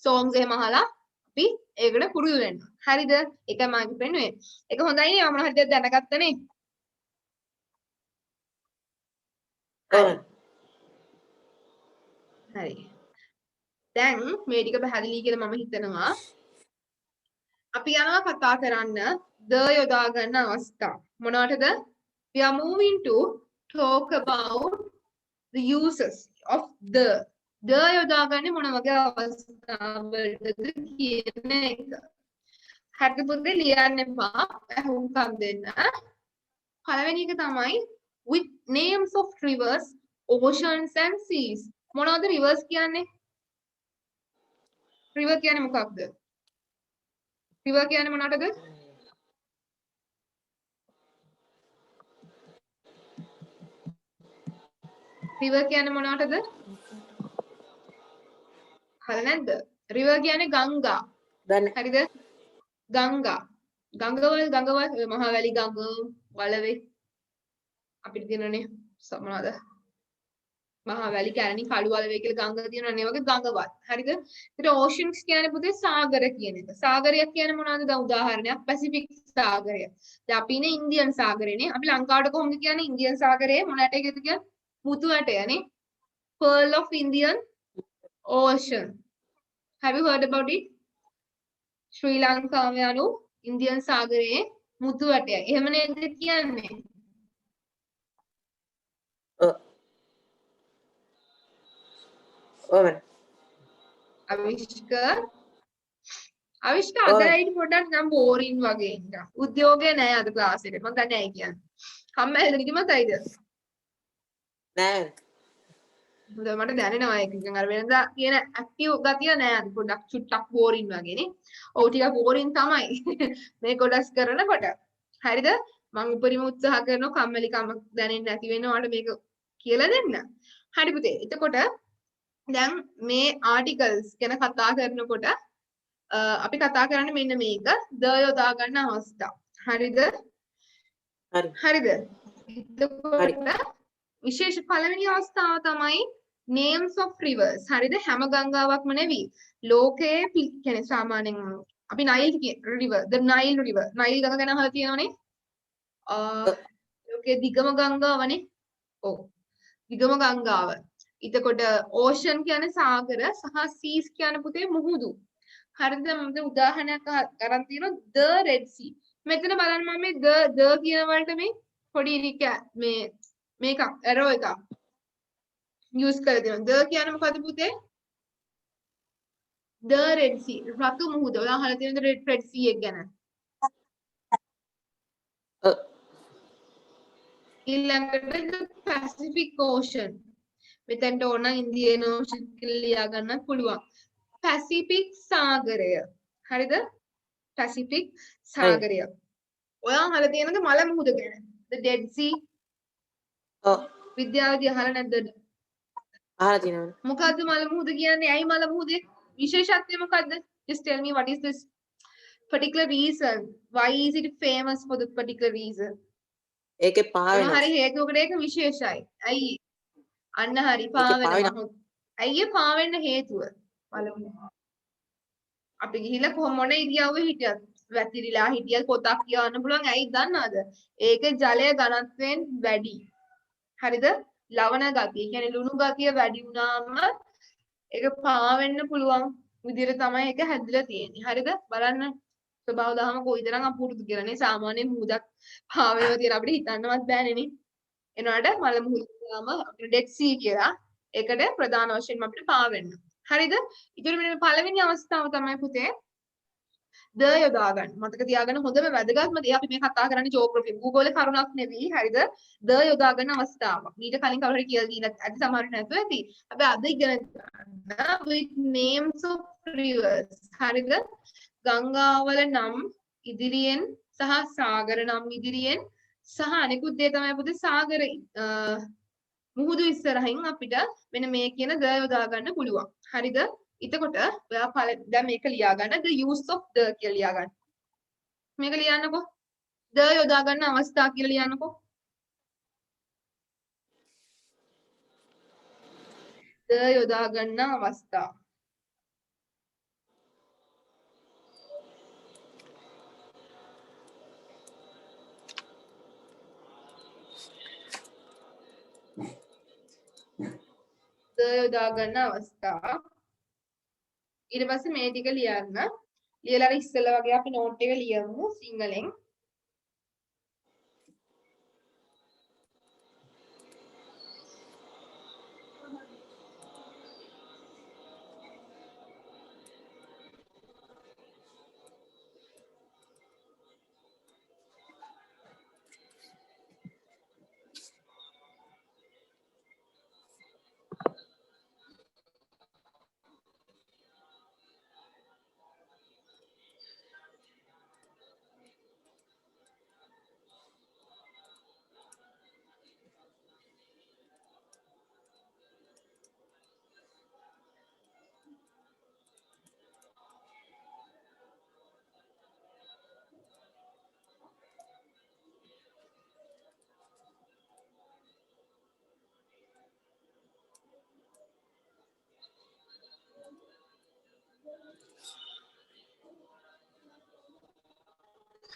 songs එහෙම අහලා අපි ඒකට පුරුදු වෙන්න. හරිද? ඒක මම කියන්නේ. ඒක හොඳයි නේ මම හරියට දැනගත්තනේ. හරි. දැන් මේ ටික පැහැදිලි කියලා මම හිතනවා. අපි යනවා කතා කරන්න the යොදා ගන්න අවස්ථා. මොනවටද? We are moving to talk about the uses of the යොදා ගන්නේ මොන වගේ අවස්ථාවලටද කියන එක. හරිද පුතේ ලියන්න එපා. අහුම්කම් දෙන්න. පළවෙනි එක තමයි with names of rivers, oceans and seas. මොනවද rivers කියන්නේ? river කියන්නේ මොකක්ද? river කියන්නේ මොනවටද? river කියන්නේ මොනවටද? හරි නැද්ද? river කියන්නේ ගංගා. හරිද? ගංගා. ගංගවල මහවැලි ගඟ වලවේ අපිට තියෙනනේ මොනවද? මහවැලි කැලණි කළු වලවේ කියලා ගඟ තියෙනවා නේ වගේ ගඟවල්. හරිද? ඊට oceans කියන්නේ පුතේ සාගර කියන එක. සාගරයක් කියන්නේ මොනවද? දැන් උදාහරණයක් පැසිෆික් සාගරය. දැන් අපි ඉන්නේ ඉන්දියන් සාගරේනේ. අපි ලංකාවට කොහොමද කියන්නේ ඉන්දියන් සාගරයේ මොන ඇටයකද කියන්නේ? මුතු ඇටයනේ. Pearl of Indian Ocean. Have you heard about it? ශ්‍රී ලංකාව යනු ඉන්දියන් සාගරයේ මුතු ඇටය. එහෙම නේද කියන්නේ? අවිෂ්ක අදයිට පොඩක් නම් බෝරින් වගේ ඉන්න. උද්‍යෝගය නෑ අද ක්ලාස් එකේ. මම දන්නේ නැහැ කියන්නේ. කම්මැලිද නිදිමතයිද?
නෑ.
මට දැනෙනවා ඒක නිකන් අර වෙනදා කියන ඇක්ටිව් ගතිය නෑ අද පොඩක් චුට්ටක් බෝරින් වගේ නේ. ඔව් ටිකක් බෝරින් තමයි. මේ කොටස් කරනකොට. හරිද? මම උපරිම උත්සාහ කරනවා කම්මැලිකම දැනෙන්නේ නැති වෙනවට මේක කියලා දෙන්න. හරි පුතේ. එතකොට දැන් මේ ආටිකල්ස් ගැන කතා කරනකොට අපි කතා කරන්නේ මෙන්න මේක the යොදා ගන්න අවස්ථා. හරිද? හරිද? එතකොට විශේෂ පළවෙනි අවස්ථාව තමයි names of rivers හරිද හැම ගංගාවක්ම නෙවෙයි ලෝකයේ කියන්නේ සාමාන්‍යයෙන් අපි Nile river the Nile river Nile ගඟ ගැන අහලා තියෙනවනේ ලෝකයේ දිගම ගංගාවනේ ඔව් දිගම ගංගාව එතකොට ocean කියන්නේ සාගර සහ seas කියන්නේ පුතේ මුහුදු හරිද මම උදාහරණයක් අරන් තියෙනවා the red sea මෙතන බලන්න මම මේ the කියන වලට මේ පොඩි මේ මේක arrow එකක් use කරලා තියෙනවා the කියන්නේ මොකද්ද පුතේ the red sea රතු මුහුද ඔයා අහලා තියෙනද red sea එක ගැන ඊළඟට the Pacific Ocean මෙතනට ඕන ඉන්දියන් ඕෂන් කියලා ලියා ගන්න පුළුවන් Pacific සාගරය හරිද Pacific සාගරය ඔයා අහලා තියෙනද මල මුහුද ගැන the Dead Sea විද්‍යාවේදී අහලා නැද්ද
අහලා තියෙනවා
මොකද්ද මල මුහුද කියන්නේ ඇයි මල මුහුදේ විශේෂත්වය මොකද්ද just tell me what is this particular reason why is it famous for the particular reason
ඒකේ පාවෙන
හරි හේතුවකට ඒක විශේෂයි ඇයි අන්න හරි පාවෙනවා ඇයි ඒ පාවෙන්න හේතුව බලමු අපි ගිහිල්ලා කොහොම මොන ඉරියව්වේ හිටියත් වැතිරිලා හිටියත් පොතක් කියවන්න පුළුවන් ඇයි දන්නවද ඒකේ ජලය ඝනත්වයෙන් වැඩි හරිද ලවණ ගතිය කියන්නේ ලුණු ගතිය වැඩි වුණාම ඒක පාවෙන්න පුළුවන් විදිහට තමයි ඒක හැදිලා තියෙන්නේ හරිද බලන්න ස්වභාව දහම කොයිතරම් අපූර්වද කියලා නේ සාමාන්‍ය මුහුදක් පාවෙනවා කියලා අපිට හිතන්නවත් බෑනේ නේ එනවාට මල මුහුදම අපිට ඩෙඩ් සී කියලා ඒකට ප්‍රධාන වශයෙන්ම අපිට පාවෙන්න හරිද ඊට මෙන්න පළවෙනි අවස්ථාව තමයි පුතේ ද යොදා ගන්න මතක තියාගන්න හොඳම වැදගත්ම දේ අපි මේ කතා කරන්නේ ජෝග්‍රෆි භූගෝල කරුණක් නෙවෙයි හරිද ද යොදා ගන්න අවස්ථාව ඊට කලින් කවුරු හරි කියලා දීලා ඇති සමහරට නැතුව ඇති අපි අද ඉගෙන ගන්න with names of rivers හරිද ගංගාවල නම් ඉදිරියෙන් සහ සාගර නම් ඉදිරියෙන් සහ අනිකුත් දේ තමයි පුතේ සාගර මුහුදු ඉස්සරහින් අපිට මෙන්න මේ කියන ද යොදා ගන්න පුළුවන්. හරිද? එතකොට ඔයා දැන් මේක ලියා ගන්න the use of the කියලා ලියා ගන්න. මේක ලියන්නකෝ. ද යොදා ගන්න අවස්ථා කියලා ලියන්නකෝ. ද යොදා ගන්න අවස්ථා. යොදා ගන්න අවස්ථා ඊට පස්සේ මේ ටික ලියන්න ලියලා ඉස්සෙල්ලා වගේ අපි නෝට් එක ලියමු සිංහලෙන්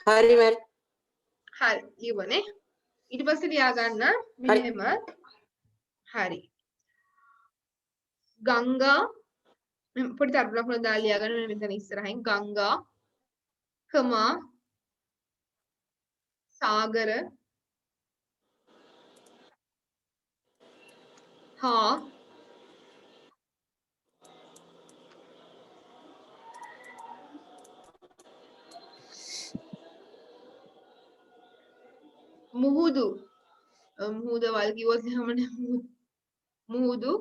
හරි මරි
හරි ලියවනේ ඊට පස්සේ ලියා ගන්න මෙහෙම හරි ගංගා පොඩි තරුණක් වුණා දාලා ලියා ගන්න මෙතන ඉස්සරහින් ගංගා කමා සාගර හා මුහුදු මුහුදවල් කිව්වොත් එහෙමනේ මුහුදු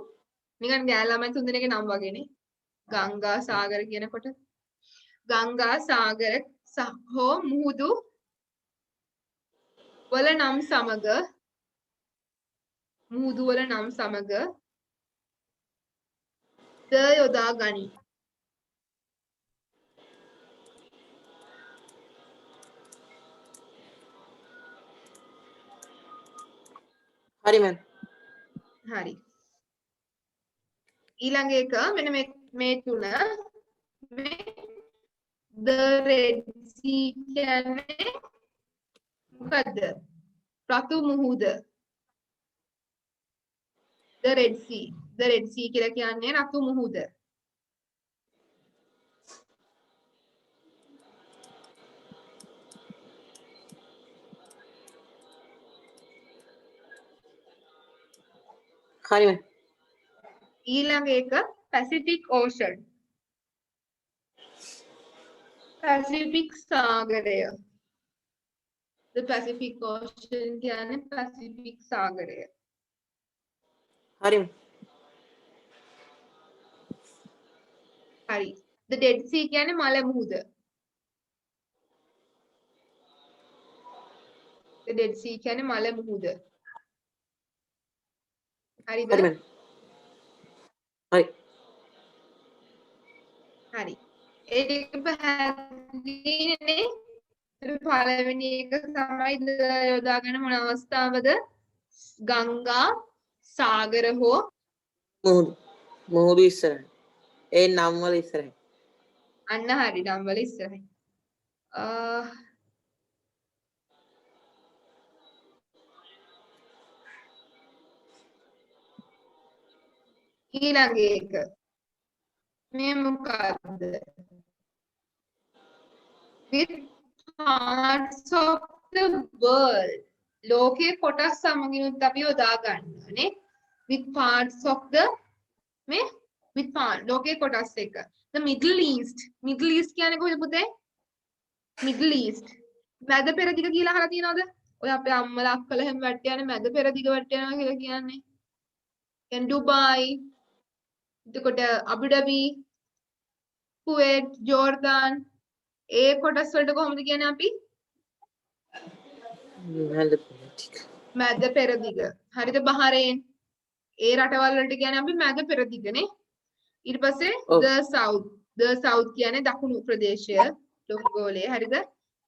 නිකන් ගෑල්ලාමයි තුන් දෙනෙක්ගේ නම් වගේනේ ගංගා සාගර කියනකොට ගංගා සාගර හෝ මුහුදු වල නම් සමග මුහුදු වල නම් සමග ද යොදා ගනි
හරි මෑම්
හරි ඊළඟ එක මෙන්න මේ තුන මේ the red sea කියන්නේ මොකද්ද? රතු මුහුද. the red sea කියලා කියන්නේ රතු මුහුද.
හරිම
ඊළඟ එක Pacific Ocean. Pacific සාගරය. The Pacific Ocean කියන්නේ Pacific සාගරය.
හරිම
හරි. The Dead Sea කියන්නේ මල මුහුද. The Dead Sea කියන්නේ මල මුහුද. හරිද?
හරිම හරි
හරි. ඒක පැහැදිලිනේ. පළවෙනි එක තමයි යොදාගෙන මොන අවස්ථාවද? ගංගා, සාගර හෝ
මුහුදු ඉස්සරහ ඒ නම් වල ඉස්සරහ
අන්න හරි නම් වල ඉස්සරහින්. ඊළඟ එක මේ මොකක්ද? with parts of the world ලෝකයේ කොටස් සමගිනුත් අපි යොදා ගන්නවානේ. with parts of the මේ with part ලෝකයේ කොටස් එක. the middle east කියන්නේ කොහෙද පුතේ? middle east මැද පෙරදිග කියලා අහලා තියෙනවද? ඔය අපේ අම්මලා අක්කලා හැම වැට්ට යන්නේ මැද පෙරදිග වැට්ට යනවා කියලා කියන්නේ. දැන් ඩුබායි එතකොට අබුඩාබි කුවේට් ජෝර්දාන් ඒ කොටස් වලට කොහොමද කියන්නේ අපි? මැද පෙරදිග. හරිද? බහරේන් ඒ රටවල් වලට කියන්නේ අපි මැද පෙරදිගනේ. ඊට පස්සේ the south කියන්නේ දකුණු ප්‍රදේශය ලෝකගෝලයේ. හරිද?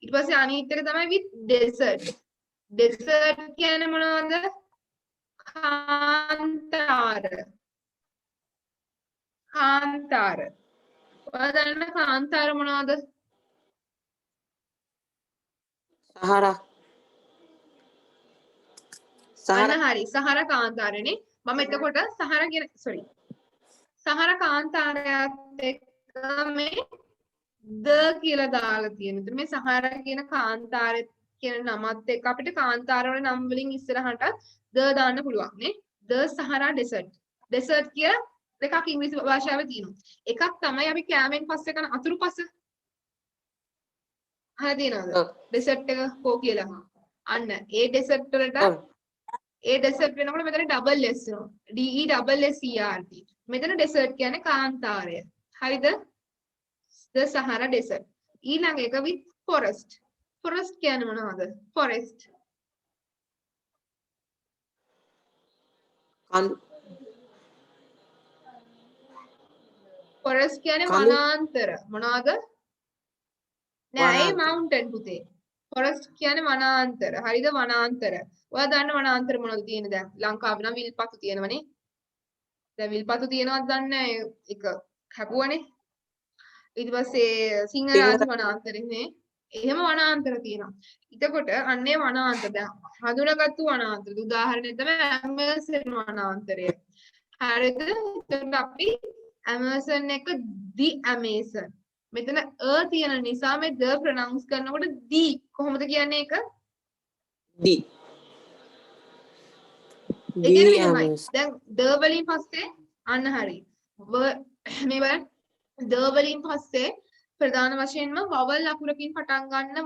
ඊට පස්සේ අනිත් එක තමයි with desert. desert කියන්නේ මොනවද? කාන්තාර. ඔයාලා දන්න කාන්තාර මොනවද? සහරා හරි සහරා කාන්තාරනේ. මම එතකොට සහරා කියන සහරා කාන්තාරයත් එක්ක මේ ද කියලා දාලා තියෙනවා. මේ සහරා කියන කාන්තාරය කියන නමත් එක්ක අපිට කාන්තාර වල නම් වලින් ඉස්සරහට ද දාන්න පුළුවන් නේ. the Sahara desert. desert කියලා දෙකක් ඉංග්‍රීසි භාෂාවේ තියෙනවා. එකක් තමයි අපි කෑමෙන් පස්සේ කරන අතුරු පස. අහලා තියෙනවද? desert එක කෝ කියලා. අන්න ඒ desert වලට ඒ desert වෙනකොට මෙතන double s වෙනවා. DESSERT. මෙතන desert කියන්නේ කාන්තාරය. හරිද? the Sahara desert. ඊළඟ එක with forest. forest කියන්නේ මොනවද? forest. forest කියන්නේ වනාන්තර. මොනවද? නෑ ඒ mountain පුතේ. forest කියන්නේ වනාන්තර. හරිද? වනාන්තර. ඔයා දන්න වනාන්තර මොනවද තියෙන්නේ දැන්? ලංකාවේ නම් විල්පත්තු තියෙනවනේ. දැන් විල්පත්තු තියෙනවද දන්නේ නෑ. ඒක කැපුවනේ. ඊට පස්සේ සිංහරාජ වනාන්තරනේ. එහෙම වනාන්තර තියෙනවා. එතකොට අන්නේ වනාන්තර දැන් හඳුනාගත්තු වනාන්තර උදාහරණයක් තමයි ඇමේසන් වනාන්තරය. හරිද? එතකොට අපි ඇමේසන් එක the Amazon. මෙතන තියෙන නිසා මේ the pronounce කරනකොට the කොහොමද කියන්නේ ඒක?
the
ඒ කියන්නේ මෙහෙමයි. දැන් the වලින් පස්සේ අන්න හරි. මේ බලන්න the වලින් පස්සේ ප්‍රධාන වශයෙන්ම vowel අකුරකින් පටන් ගන්න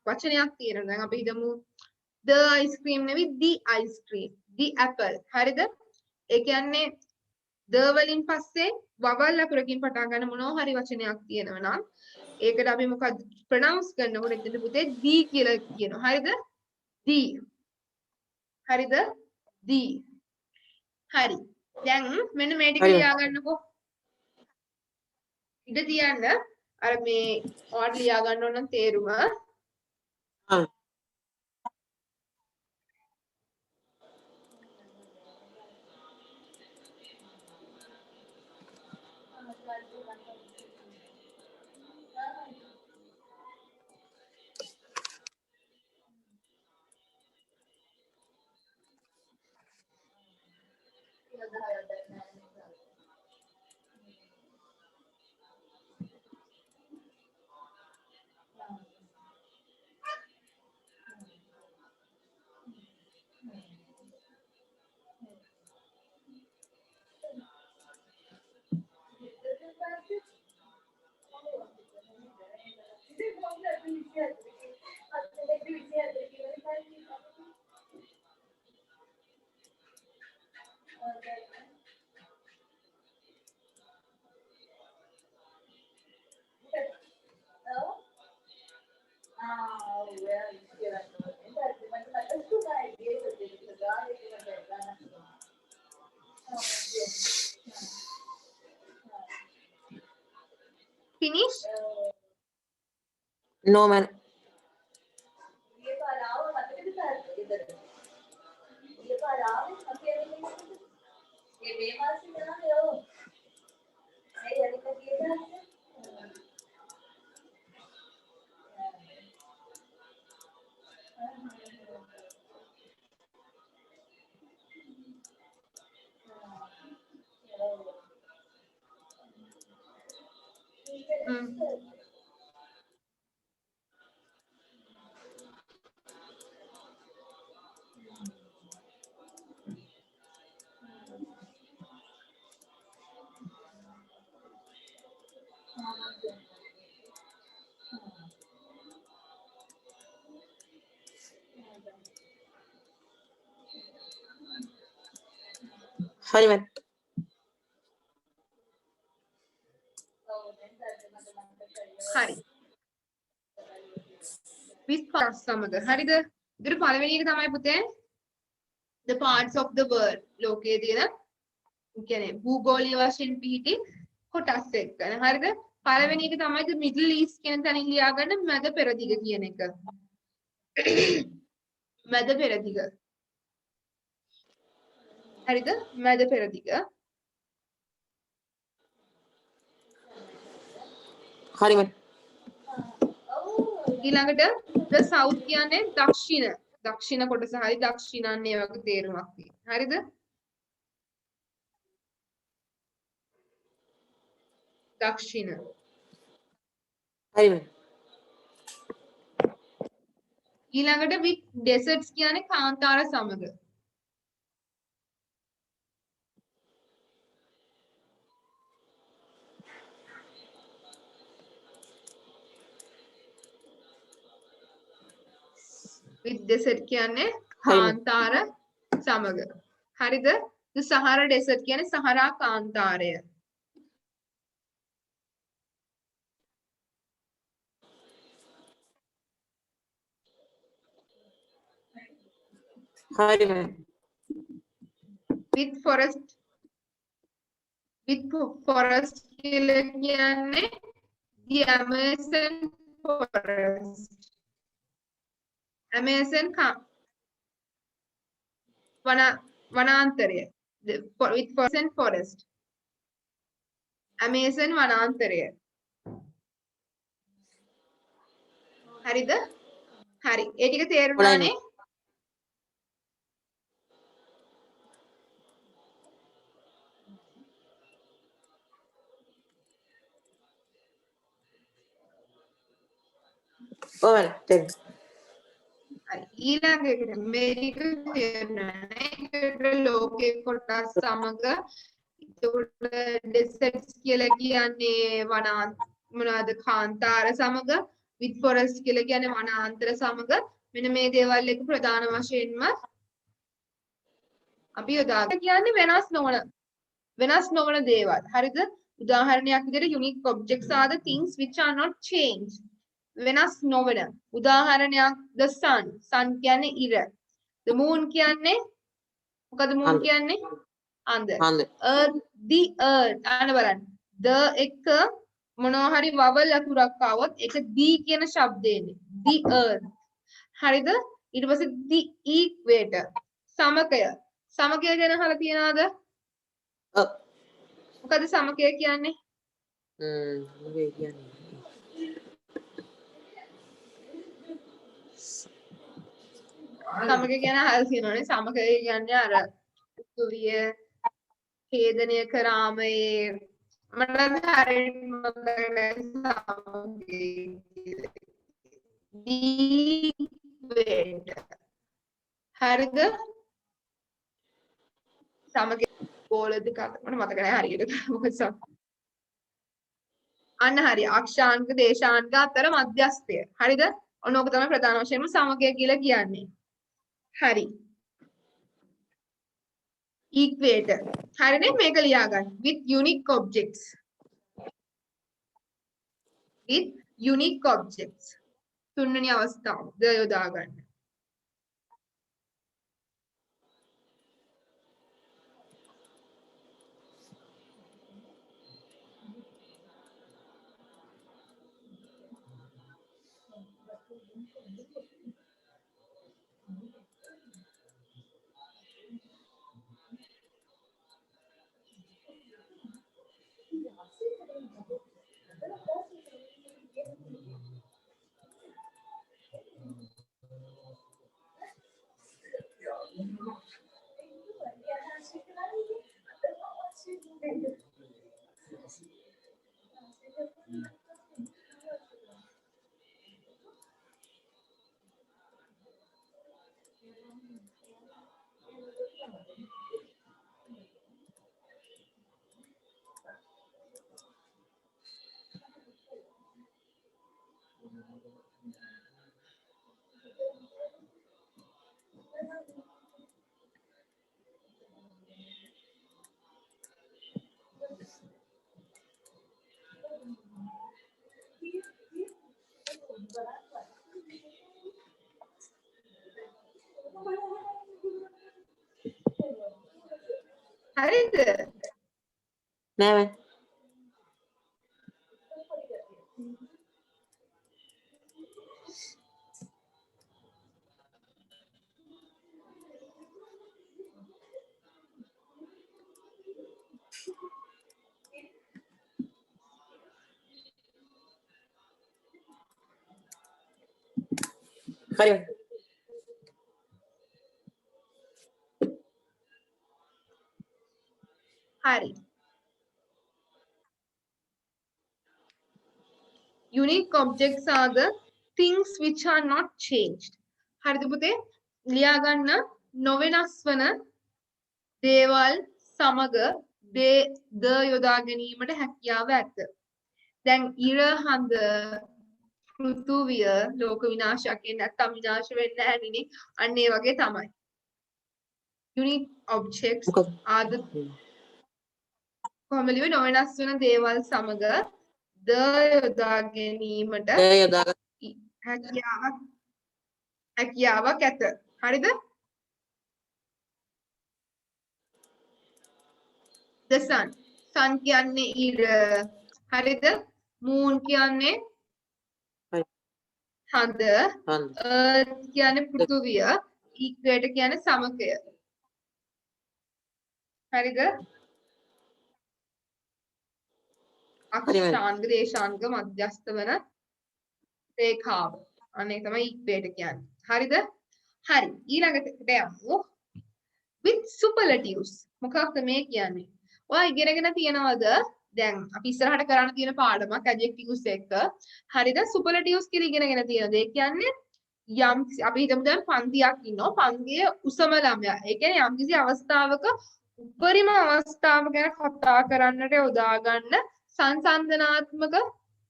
වචනයක් තියෙනවා. දැන් අපි හිතමු the ice cream නෙවෙයි the ice cream. the apple. හරිද? ඒ කියන්නේ the වලින් පස්සේ vowel අකුරකින් පටන් ගන්න මොනවා හරි වචනයක් තියෙනවා නම් ඒකට අපි මොකක්ද pronounce කරනකොට එතන පුතේ the කියලා කියනවා. හරිද? the. හරිද? the. හරි. දැන් මෙන්න මේ ටික ලියාගන්නකෝ. ඉඳ තියන්න අර මේ ඔයාලට ලියා ගන්න ඕන නම් තේරුම. Finish?
No, man. Sorry, man.
හරි. with parts සමග. හරිද? ඒතර පළවෙනි එක තමයි පුතේ the parts of the world. ලෝකයේ තියෙන කියන්නේ භූගෝලීය වශයෙන් පිහිටි කොටස් එක්කන. හරිද? පළවෙනි එක තමයි the middle east කියන තැනින් ලියා ගන්න මැද පෙරදිග කියන එක. මැද පෙරදිග. හරිද? මැද පෙරදිග.
Sorry, man.
ඊළඟට the south කියන්නේ දක්ෂිණ කොටස හරි දක්ෂිණන්නේ වගේ තේරුමක් තියෙනවා. හරිද? දක්ෂිණ.
Sorry, man.
ඊළඟට with deserts කියන්නේ කාන්තාර සමග. with desert කියන්නේ කාන්තාර සමග. හරිද? the Sahara desert කියන්නේ Sahara කාන්තාරය.
Sorry, man.
with forest කියලා කියන්නේ the Amazon forest. Amazon වනාන්තරය. with forest. Amazon වනාන්තරය. හරිද? හරි. ඒ ටික තේරුණානේ?
Oh, man. Thanks.
ඊළඟ එකට මේක තේරුණානේ? ලෝකේ කොටස් සමග ඒකට deserts කියලා කියන්නේ මොනවාද කාන්තාර සමග with forest කියලා කියන්නේ වනාන්තර සමග මෙන්න මේ දේවල් එක ප්‍රධාන වශයෙන්ම අපි යොදාගන්න කියන්නේ වෙනස් නොවන දේවල්. හරිද? උදාහරණයක් විදිහට unique objects are the things which are not changed. වෙනස් නොවන. උදාහරණයක් the sun කියන්නේ ඉර. the moon කියන්නේ මොකද moon කියන්නේ? අන්ද. earth the earth අන්න බලන්න. the එක මොනවා හරි vowel අකුරක් ආවොත් ඒක the කියන ශබ්දය එන්නේ. the earth. හරිද? ඊට පස්සේ the equator. සමකය ගැන අහලා තියනවද? මොකද සමකය කියන්නේ?
මොකේ කියන්නේ?
සමග ගැන අහලා තියෙනවනේ. සමග කියන්නේ අර උතුවිය ඡේදනය කරාමයේ මට හරියට මතක නැහැ සමගයේ දීපේට හරිද සමගයේ ගෝල දෙක මට මතක නැහැ හරියට මොකද අන්න හරි අක්ෂාංක දේශාංක අතර මධ්‍යස්ථය හරිද ඔන්න ඕක තමයි ප්‍රධාන වශයෙන්ම සමගය කියලා කියන්නේ හරි equator හරිනේ මේක ලියා ගන්න with unique objects තුන්වෙනි අවස්ථාව ද යොදා ගන්න හරිද
නෑ මෑ හරි
හරි unique objects are the things which are not changed හරිද පුතේ ලියා ගන්න නොවෙනස් වන දේවල් සමග ද යොදා ගැනීමට හැකියාව ඇත දැන් ඉර හඳ පෘථුවිය ලෝක විනාශයෙන් නැත්තම් විනාශ වෙන්නේ නැහැ නේ අන්න ඒ වගේ තමයි unique objects are the කොහොමද ලියුවේ නොවෙනස් වෙන දේවල් සමග ද යොදා ගැනීමට හැකියාවක් ඇත හරිද the sun කියන්නේ ඉර හරිද moon කියන්නේ හඳ earth කියන්නේ පෘථුවිය equator කියන්නේ සමකය හරිද අක්ෂාංග දේශාංග මධ්‍යස්ථ වන රේඛාව අනේ තමයි equator කියන්නේ හරිද හරි ඊළඟට යමු with superlatives මොකක්ද මේ කියන්නේ ඔයා ඉගෙනගෙන තියනවද දැන් අපි ඉස්සරහට කරන්න තියෙන පාඩමක් adjectives එක හරිද superlatives කියලා ඉගෙනගෙන තියෙනද ඒ කියන්නේ යම් අපි හිතමු දැන් පන්තියක් ඉන්නවා පන්තියේ උසම ළමයා ඒ කියන්නේ යම්කිසි අවස්ථාවක උපරිම අවස්ථාව ගැන කතා කරන්නට යොදා ගන්න සංසන්දනාත්මක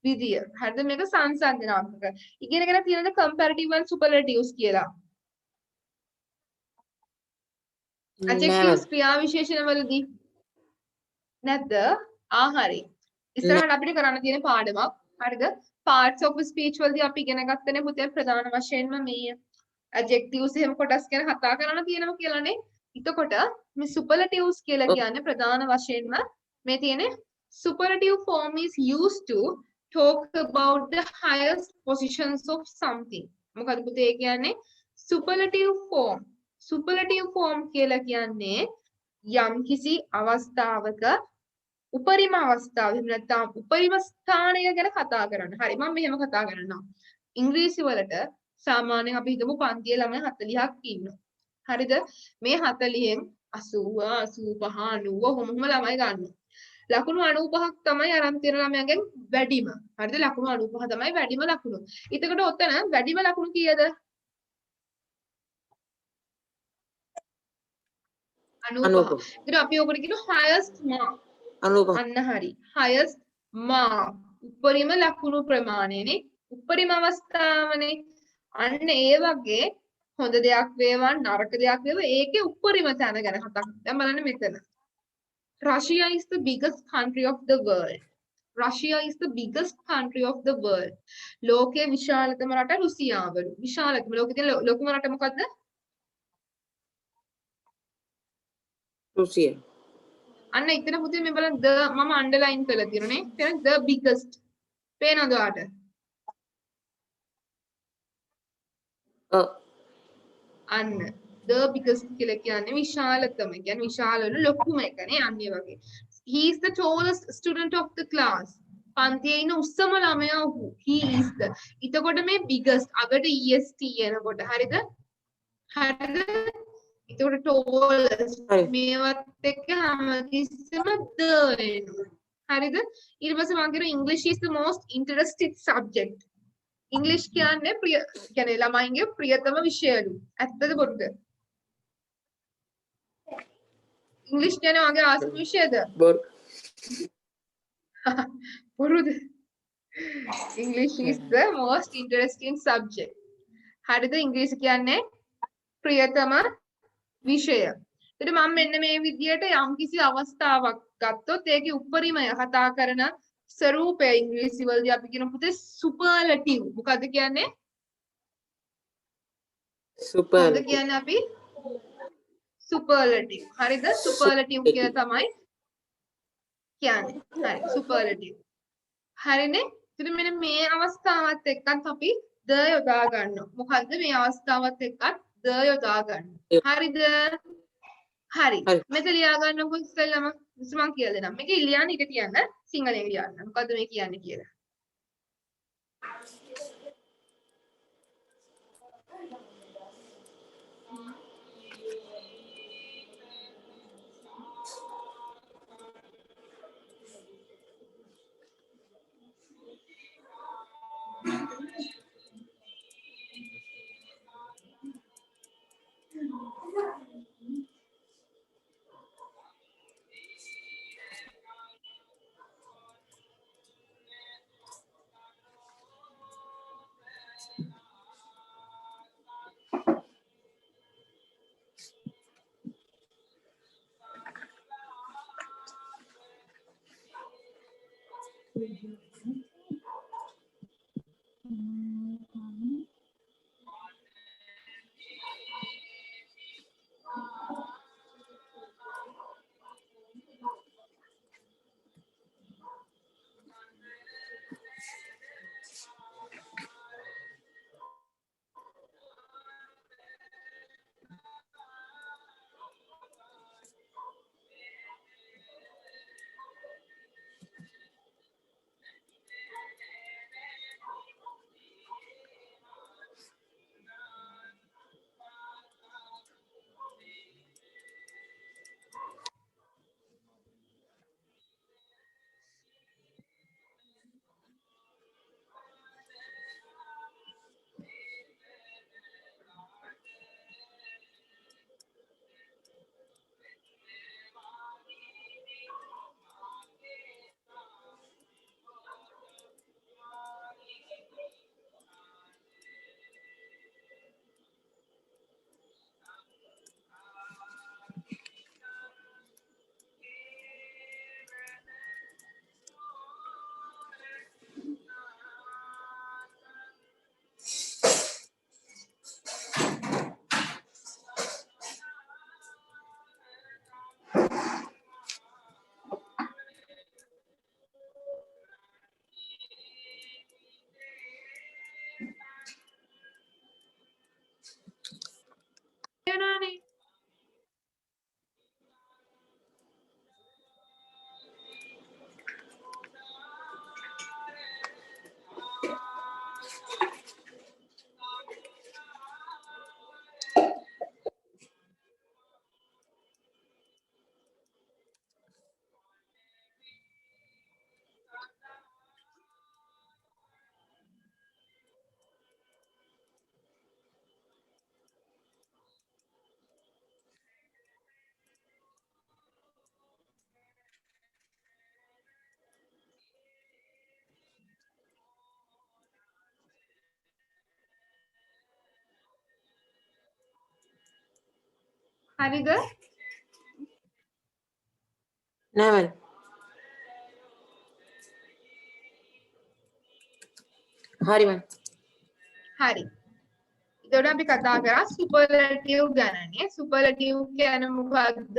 විදිය හරිද මේක සංසන්දනාත්මක ඉගෙනගෙන තියෙනද comparative and superlatives කියලා adjectives ක්‍රියා විශේෂණ වලදී නැද්ද හරි ඉස්සරහට අපිට කරන්න තියෙන පාඩමක් හරිද parts of speech වලදී අපි ඉගෙන ගත්තනේ පුතේ ප්‍රධාන වශයෙන්ම මේ adjectives එහෙම කොටස් ගැන කතා කරන්න තියෙනවා කියලානේ එතකොට මේ superlatives කියලා කියන්නේ ප්‍රධාන වශයෙන්ම මේ තියෙන්නේ superlative form is used to talk about the highest positions of something මොකද පුතේ කියන්නේ superlative form කියලා කියන්නේ යම්කිසි අවස්ථාවක උපරිම අවස්ථාව එහෙම නැත්නම් උපරිම ස්ථානය ගැන කතා කරන්න. හරි මම මෙහෙම කතා කරන්නම්. ඉංග්‍රීසි වලට සාමාන්‍යයෙන් අපි හිතමු පන්තියේ ළමයි 40ක් ඉන්නවා. හරිද? මේ 40න් 80 85 90 ඔහොම ළමයි ගන්නවා. ලකුණු 95ක් තමයි අරන් තියෙන ළමයාගෙන් වැඩිම. හරිද? ලකුණු 95 තමයි වැඩිම ලකුණු. එතකොට ඔතන වැඩිම ලකුණු කීයද? 95. ඉතින් අපි ඔකට කියන highest mark.
95.
අන්න හරි. highest mark. උපරිම ලකුණු ප්‍රමාණයනේ. උපරිම අවස්ථාවනේ. අන්න ඒ වගේ හොඳ දෙයක් වේවා නරක දෙයක් වේවා ඒකේ උපරිම තැන ගැන කතා කරමු. දැන් බලන්න මෙතන. Russia is the biggest country of the world. Russia is the biggest country of the world. ලෝකයේ විශාලතම රට රුසියාවලු. විශාලතම ලෝකයේ තියෙන ලොකුම රට මොකද්ද?
රුසියා.
අන්න එතන පුතේ මේ බලන්න the මම අන්ඩර්ලයින් කරලා තියෙනනේ. එතන the biggest. පේනවද ඔයාලට? අන්න the biggest කියලා කියන්නේ විශාලතම. කියන්නේ විශාලවල ලොකුම එකනේ අන්නේ වගේ. He is the tallest student of the class. පන්තියේ ඉන්න උස්සම ළමයා ඔහු. He is the. එතකොට මේ biggest අගට est එනකොට හරිද? හරිද? එතකොට tallest මේවත් එක්ක හැමතිස්සෙම the වෙනවා. හරිද? ඊට පස්සේ මම කියනවා English is the most interesting subject. ඉංග්‍රීසි කියන්නේ ප්‍රිය කියන්නේ ළමයින්ගේ ප්‍රියතම විෂයලු. ඇත්තද බොරුද? ඉංග්‍රීසි කියන්නේ වගේ ආසම විෂයද? බොරුද? English is the most interesting subject. හරිද? ඉංග්‍රීසි කියන්නේ ප්‍රියතම විෂය. ඒත් මම මෙන්න මේ විදියට යම්කිසි අවස්ථාවක් ගත්තොත් ඒකේ උපරිමය කතා කරන ස්වරූපය ඉංග්‍රීසි වලදී අපි කියන පුතේ සුපර්ලටිව්. මොකද්ද කියන්නේ? මොකද්ද කියන්නේ අපි? සුපර්ලටිව්. හරිද? සුපර්ලටිව් කියලා තමයි කියන්නේ. හරි සුපර්ලටිව්. හරිනේ? ඉතින් මෙන්න මේ අවස්ථාවත් එක්කත් අපි the යොදා ගන්නවා. මොකද්ද මේ අවස්ථාවත් එක්කත් the යොදා ගන්නවා. හරිද? හරි. මෙතන ලියා ගන්නකො ඉස්සෙල්ලාම මම කියලා දෙන්නම්. මේක ලියන්න ඉඳ කියන්න සිංහලෙන් ලියන්න. මොකද්ද මේ කියන්නේ කියලා. හරිද?
නෑ හරි මම.
හරි. එතකොට අපි කතා කරා සුපර්ලටිව් ගැනනේ. සුපර්ලටිව් කියන්නේ මොකක්ද?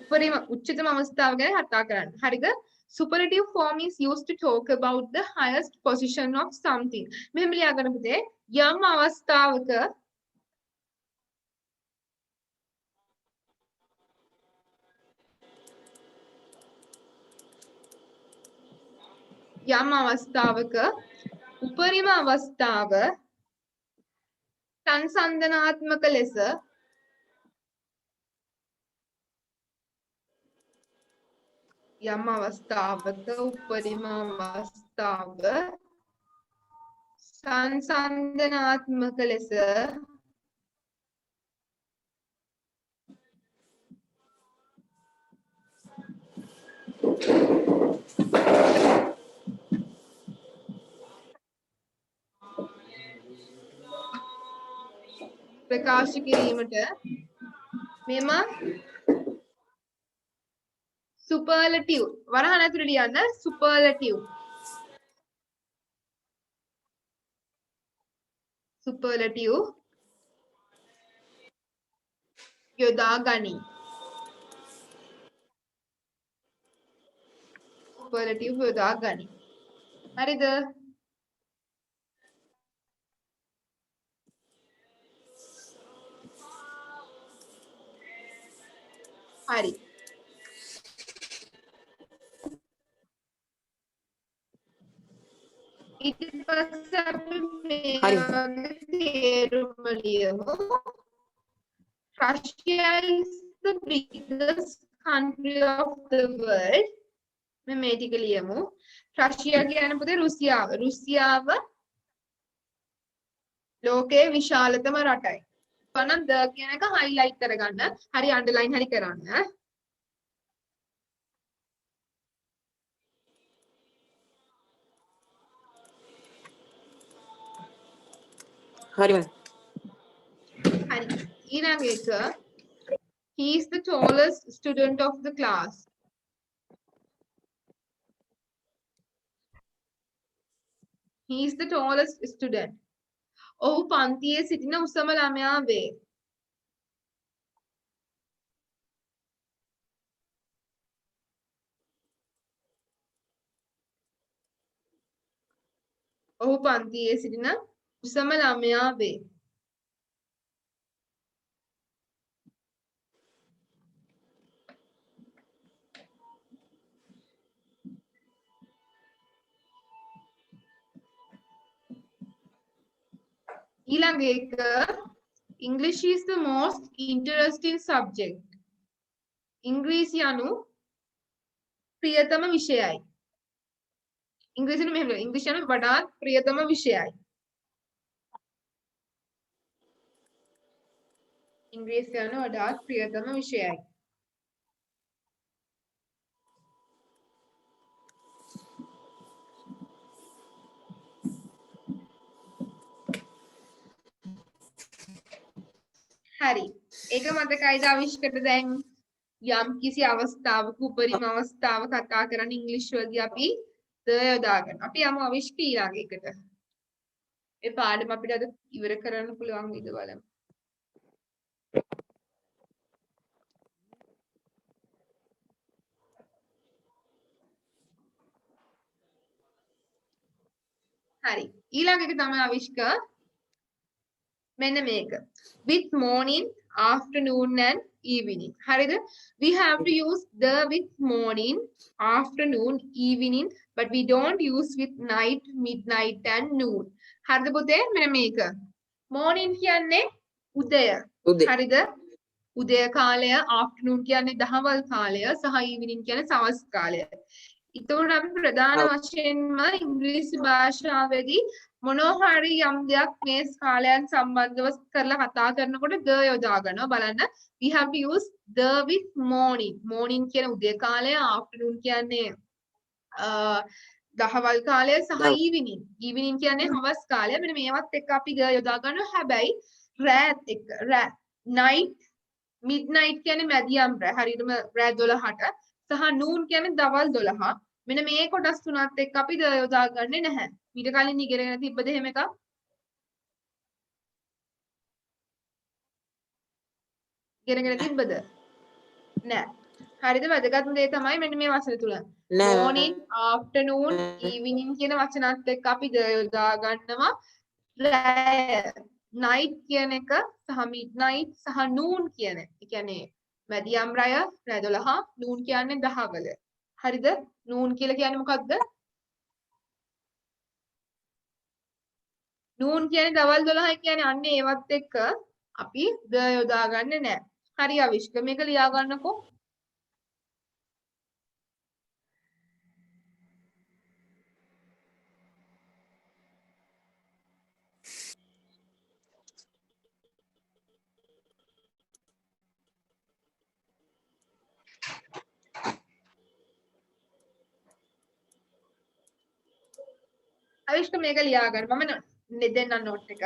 උපරිම උච්චතම අවස්ථාව ගැන කතා කරන්න. හරිද? Superlative form is used to talk about the highest position of something. මෙහෙම ලියා ගන්න පුතේ. යම් අවස්ථාවක උපරිම අවස්ථාව සංසන්දනාත්මක ලෙස යම් අවස්ථාවක උපරිම අවස්ථාව සංසන්දනාත්මක ලෙස ප්‍රකාශ කිරීමට මෙම superlative වරහන් ඇතුළේ ලියන්න superlative යොදා ගනී. superlative යොදා ගනී. හරිද? හරි. ඊට පස්සේ අපි මේ තේරුම ලියමු. Russia is the biggest country of the world. මේ ටික ලියමු. රෂියා කියන්නේ පුතේ රුසියාව. රුසියාව ලෝකයේ විශාලතම රටයි. කොහොමද ද කියන එක highlight කරගන්න. හරි underline හරි කරන්න.
හරි මම.
හරි. ඊළඟ එක he is the tallest student of the class. He is the tallest student. ඔහු පන්තියේ සිටින උසම ළමයා වේ. ඔහු පන්තියේ සිටින උසම ළමයා වේ. ඊළඟ එක English is the most interesting subject. ඉංග්‍රීසි anu ප්‍රියතම විෂයයි. ඉංග්‍රීසියෙන් මෙහෙම ලියන්න. ඉංග්‍රීසි anu වඩාත් ප්‍රියතම විෂයයි. ඉංග්‍රීසි anu වඩාත් ප්‍රියතම විෂයයි. හරි. ඒක මතකයිද අවිෂ්කට දැන් යම් කිසි අවස්ථාවක උපරිම අවස්ථාව කතා කරන්න ඉංග්‍රීසි වලදී අපි ද යොදා ගන්නවා. අපි යමු අවිෂ්ක ඊළඟ එකට. ඒ පාඩම අපිට අද ඉවර කරන්න පුළුවන් වේද බලමු. හරි. ඊළඟ එක තමයි අවිෂ්ක මෙන්න මේක. With morning, afternoon and evening. හරිද? We have to use the with morning, afternoon, evening, but we don't use with night, midnight and noon. හරිද පුතේ? මෙන්න මේක. Morning කියන්නේ උදය. හරිද? උදය කාලය, afternoon කියන්නේ දහවල් කාලය, සහ evening කියන්නේ සවස් කාලය. ඒතකොට අපි ප්‍රධාන වශයෙන්ම ඉංග්‍රීසි භාෂාවේදී මොනවා හරි යම් දෙයක් මේ කාලයන් සම්බන්ධව කරලා කතා කරනකොට the යොදා ගන්නවා. බලන්න we have to use the with morning. morning කියන උදේ කාලය, afternoon කියන්නේ දහවල් කාලය සහ ඊවිනින්. ඊවිනින් කියන්නේ හවස් කාලය. මෙන්න මේවත් එක්ක අපි ද යොදා ගන්නවා. හැබැයි රෑත් එක්ක night midnight කියන්නේ මැදියම් රෑ. හරියටම රෑ 12ට සහ noon කියන්නේ දවල් 12. මෙන්න මේ කොටස් තුනත් එක්ක අපි ද යොදා ගන්නෙ නැහැ. ඊට කලින් ඉගෙනගෙන තිබ්බද එහෙම එකක්? ඉගෙනගෙන තිබ්බද? නෑ. හරිද? වැදගත්ම දේ තමයි මෙන්න මේ වචන තුල. morning, afternoon, evening කියන වචනත් එක්ක අපි ද යොදා ගන්නවා. රෑ night කියන එක සහ midnight සහ noon කියන එක. ඒ කියන්නේ මැදියම් රැය රෑ 12, noon කියන්නේ දහවල. හරිද? noon කියලා කියන්නේ මොකක්ද? noon කියන්නේ දවල් 12 කියන්නේ අන්න ඒවත් එක්ක අපි ද යොදා ගන්නෙ නැහැ. හරි අවිෂ්ක මේක ලියා ගන්නකෝ. අවිෂ්ක මේක ලියා ගන්න. මම දෙන්නම් නෝට් එක.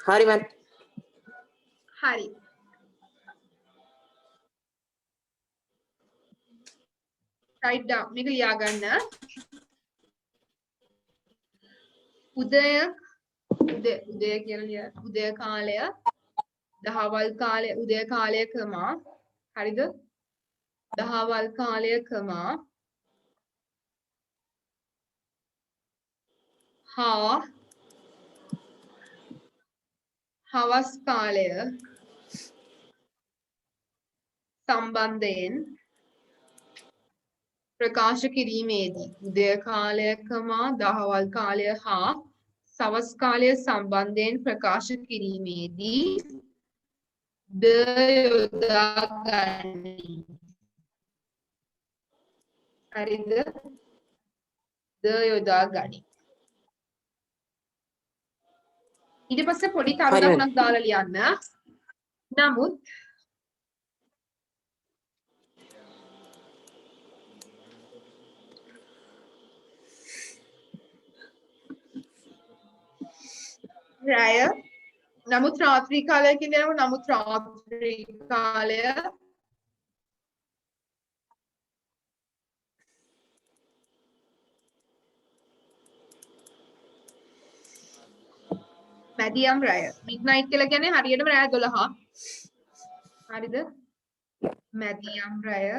හරි මන්.
හරි. write down මේක ලියා ගන්න. උදය කියලා ලිය. උදය කාලය, දහවල් කාලය, උදය කාලයකම හරිද? දහවල් කාලයකම හා හවස් කාලය සම්බන්ධයෙන් ප්‍රකාශ කිරීමේදී උදය කාලයකම දහවල් කාලය හා සවස් කාලය සම්බන්ධයෙන් ප්‍රකාශ කිරීමේදී ද යොදා ගන්නී. හරිද? ද යොදා ගනී. ඊට පස්සේ පොඩි තරු දකුණක් දාලා ලියන්න. නමුත් රැය නමුත් රාත්‍රී කාලය කියනම නමුත් රාත්‍රී කාලය මැදියම් රැය මිඩ්නයිට් කියලා කියන්නේ හරියටම රැය 12. හරිද? මැදියම් රැය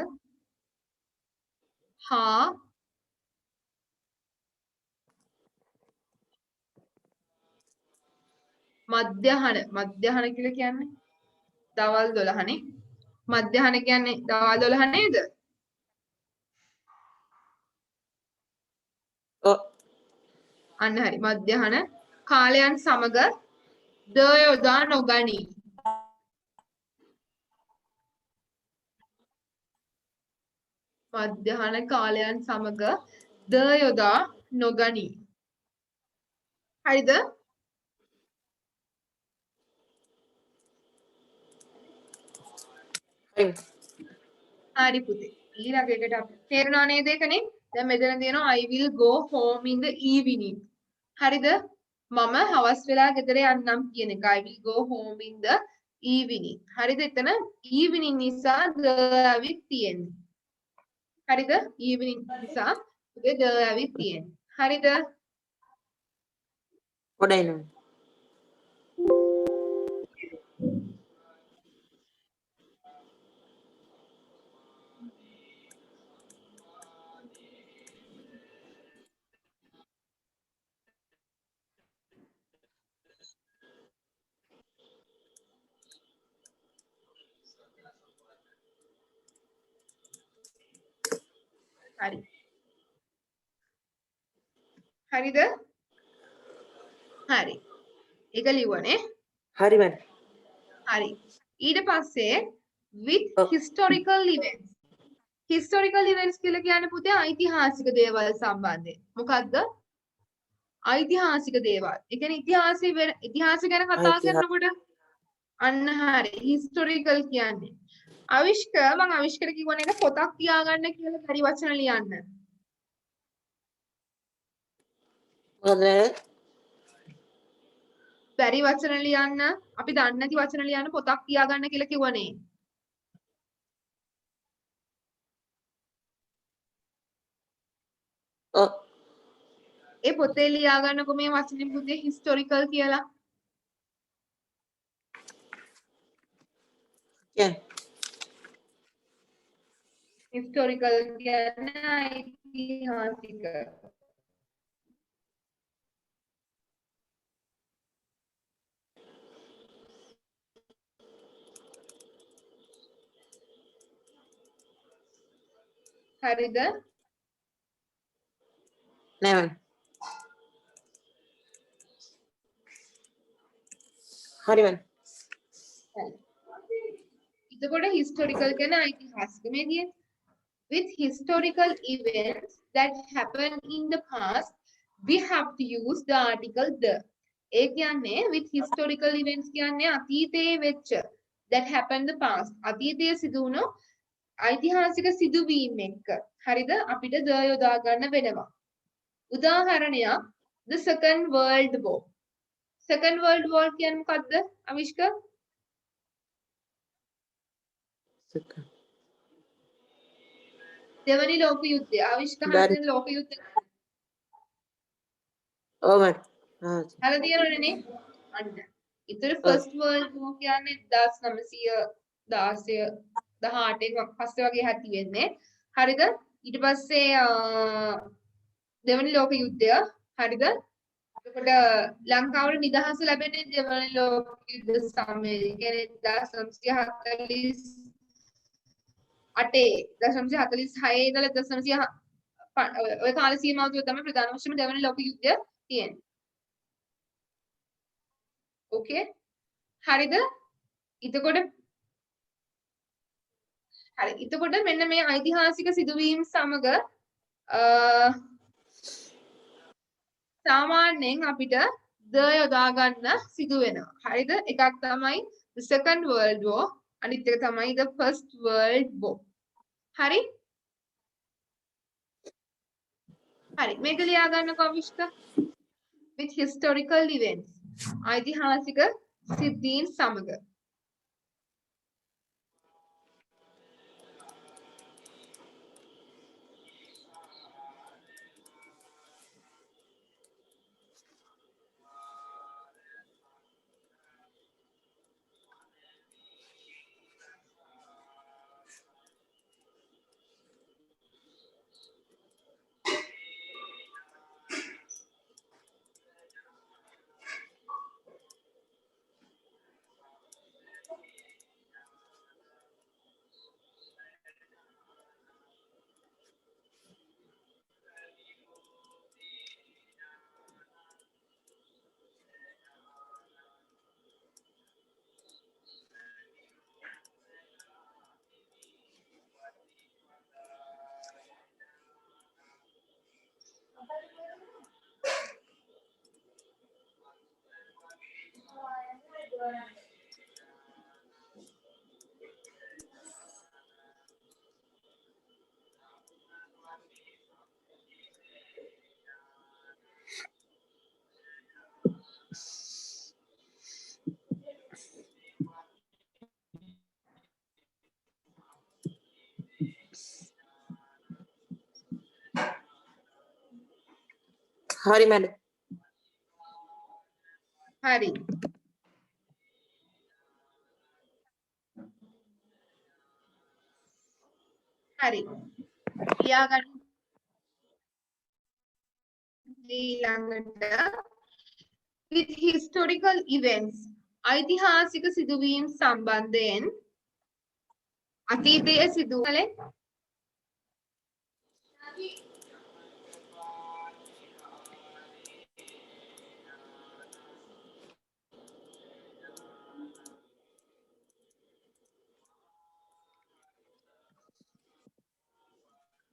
හා මධ්‍යහන කියලා කියන්නේ දවල් 12නේ. මධ්‍යහන කියන්නේ දවල් 12 නේද?
ඔව්.
අන්න හරි. මධ්‍යහන කාලයන් සමග ද යොදා නොගනී. මධ්‍යහන කාලයන් සමග ද යොදා නොගනී. හරිද?
හරි.
හරි පුතේ. ඊළඟ එකට අපි තේරුණා නේද ඒකනේ? දැන් මෙතන තියෙනවා I will go home in the evening. හරිද? මම හවස් වෙලා ගෙදර යන්නම් කියන එක. I will go home in the evening. හරිද? එතන evening නිසා the ඇවිත් තියෙන්නේ. හරිද? evening නිසා the ඇවිත් තියෙන්නේ. හරිද?
හොඳයි නෝ.
හරි. හරිද? හරි. ඒක ලියුවනේ.
හරි මැඩම්.
හරි. ඊට පස්සේ with
ඔව්.
historical events. historical events කියලා කියන්නේ පුතේ ඓතිහාසික දේවල් සම්බන්ධයෙන්. මොකද්ද? ඓතිහාසික දේවල්. ඒ කියන්නේ ඉතිහාස ගැන කතා කරනකොට අන්න හරි historical කියන්නේ. අවිෂ්ක මම අවිෂ්කට කිව්වනේ ඒක පොතක් තියාගන්න කියලා පරි වචන ලියන්න.
මොකද
පරි වචන ලියන්න අපි දන්නේ නැති වචන ලියන්න පොතක් තියාගන්න කියලා කිව්වනේ.
ඔව්.
ඒ පොතේ ලියාගන්නකො මේ වචනේ පුතේ historical කියලා.
කියන්නේ
historical කියන්නේ ඓතිහාසික. හරිද?
නෑ මැඩම්. හරි මැඩම්.
එතකොට historical කියන්නේ ඓතිහාසික මේ කියන්නේ with historical events that happened in the past we have to use the article the. ඒ කියන්නේ with historical events කියන්නේ අතීතයේ වෙච්ච that happened in the past අතීතයේ සිදු වුණු ඓතිහාසික සිදුවීම් එක්ක හරිද අපිට the යොදා ගන්න වෙනවා. උදාහරණයක් the second world war. second world war කියන්නේ මොකද්ද අවිෂ්ක? දෙවනි ලෝක යුද්ධය. ආවිෂ්කාරයෙන් ලෝක යුද්ධය.
ඔව් මැඩම්.
හරි දිනවනේ. අන්න. ඊතර ෆස්ට් වර්ල්ඩ් වෝර් කියන්නේ 1916 18 පස්සේ වගේ හැටි වෙන්නේ. හරිද? ඊට පස්සේ දෙවනි ලෝක යුද්ධය. හරිද? එතකොට ලංකාවට නිදහස ලැබෙන්නේ දෙවනි ලෝක යුද්ධ සමයේදී. කියන්නේ 1948 ඉඳලා 1900 ඔය කාල සීමාව තුළ තමයි ප්‍රධාන වශයෙන්ම දෙවනි ලෝක යුද්ධය තියෙන්නේ. ඕකේ? හරිද? එතකොට මෙන්න මේ ඓතිහාසික සිදුවීම් සමග සාමාන්‍යයෙන් අපිට ද යොදා ගන්න සිදු වෙනවා. හරිද? එකක් තමයි the second world war අනිත් එක තමයි the first world war. හරි? හරි. මේක ලියා ගන්නකො අවිෂ්ක. with historical events. ඓතිහාසික සිද්ධීන් සමග.
Hari madam.
හරි. හරි. ලියාගන්න ඊළඟට with historical events ඓතිහාසික සිදුවීම් සම්බන්ධයෙන් අතීතයේ සිදු කළ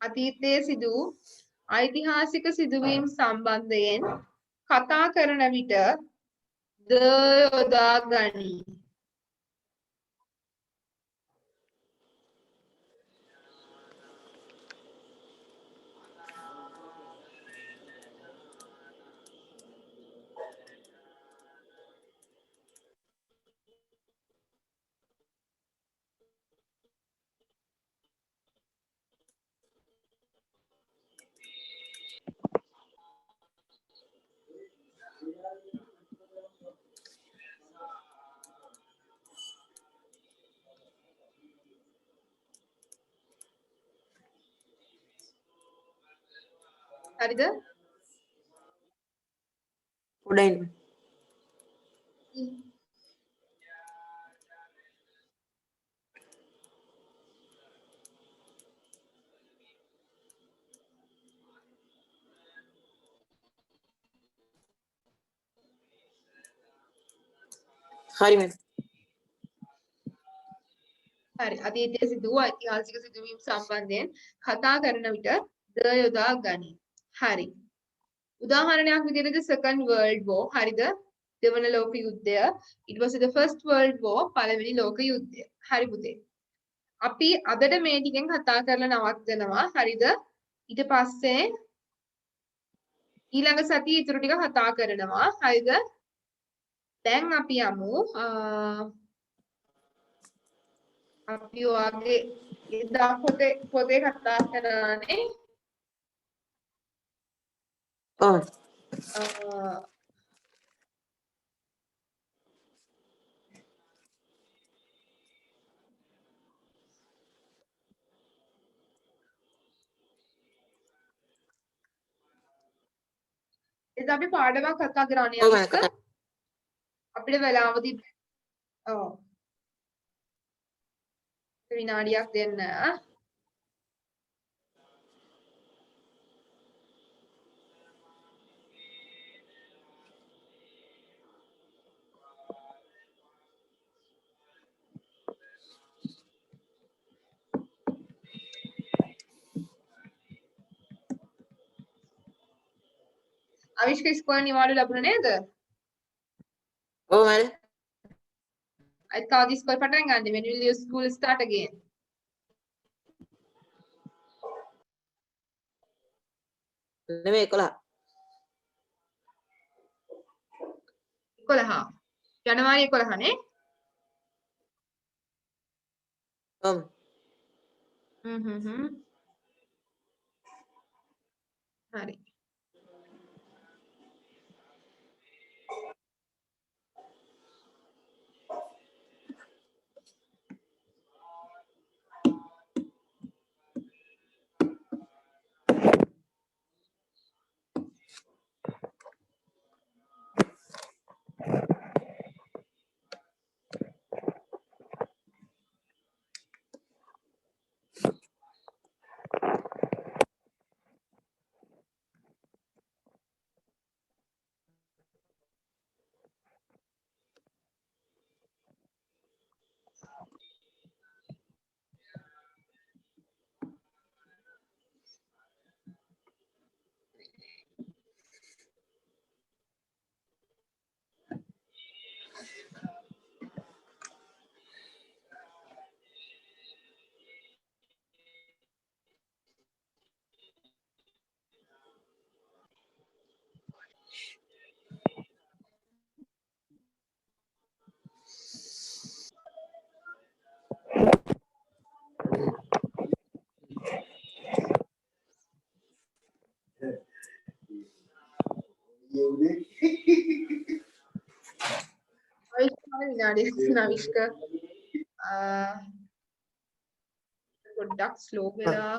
අතීතයේ සිදු ඓතිහාසික සිදුවීම් සම්බන්ධයෙන් කතා කරන විට ද යොදා ගනී. හරිද?
Udain. Hari madam.
හරි. අතීතයේ සිදු වූ ඓතිහාසික සිදුවීම් සම්බන්ධයෙන් කතා කරන විට ද යොදා ගනී. හරි. උදාහරණයක් විදිහට second world war හරිද? දෙවන ලෝක යුද්ධය. ඊට පස්සේ the first world war පළවෙනි ලෝක යුද්ධය. හරි පුතේ. අපි අදට මේ ටිකෙන් කතා කරලා නවත්තනවා. හරිද? ඊට පස්සේ ඊළඟ සතියේ ඊටු ටික කතා කරනවා. හරිද? දැන් අපි යමු අපි ඔයගේ එදා පොතේ කතා කරානේ
Oh.
එදා අපි පාඩමක් කතා කරානේ
ඔව්
අනික අපිට වෙලාවදී ඔව් විනාඩියක් දෙන්න අවිෂ්ක ඉස්කෝලේ නිවාඩු ලැබුණේ නේද?
Oh madam.
අයිත් කවද ඉස්කෝලේ පටන් ගන්නේ? When will your school start again?
නෙමෙයි 11.
11. ජනවාරි 11 නේ?
ඔව්.
හරි. Navishka. Product slow වෙලා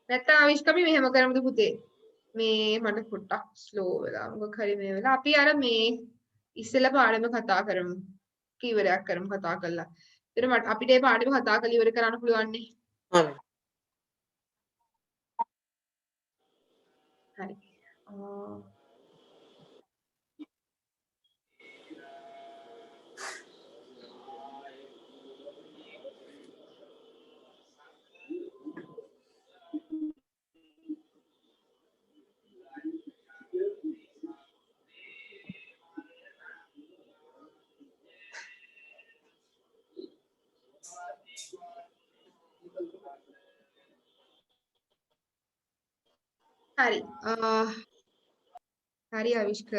නැත්නම් අවිෂ්ක අපි මෙහෙම කරමුද පුතේ මේ මට පොඩ්ඩක් ස්ලෝ වෙලා මොකක් හරි මේ වෙලා අපි අර මේ ඉස්සෙල්ලා පාඩම කතා කරමු කීවරයක් කරමු කතා කරලා ඊට මට අපිට මේ පාඩම කතා කරලා ඉවර කරන්න පුළුවන් නේ
හරි
හරි හරි හරි අවිෂ්ක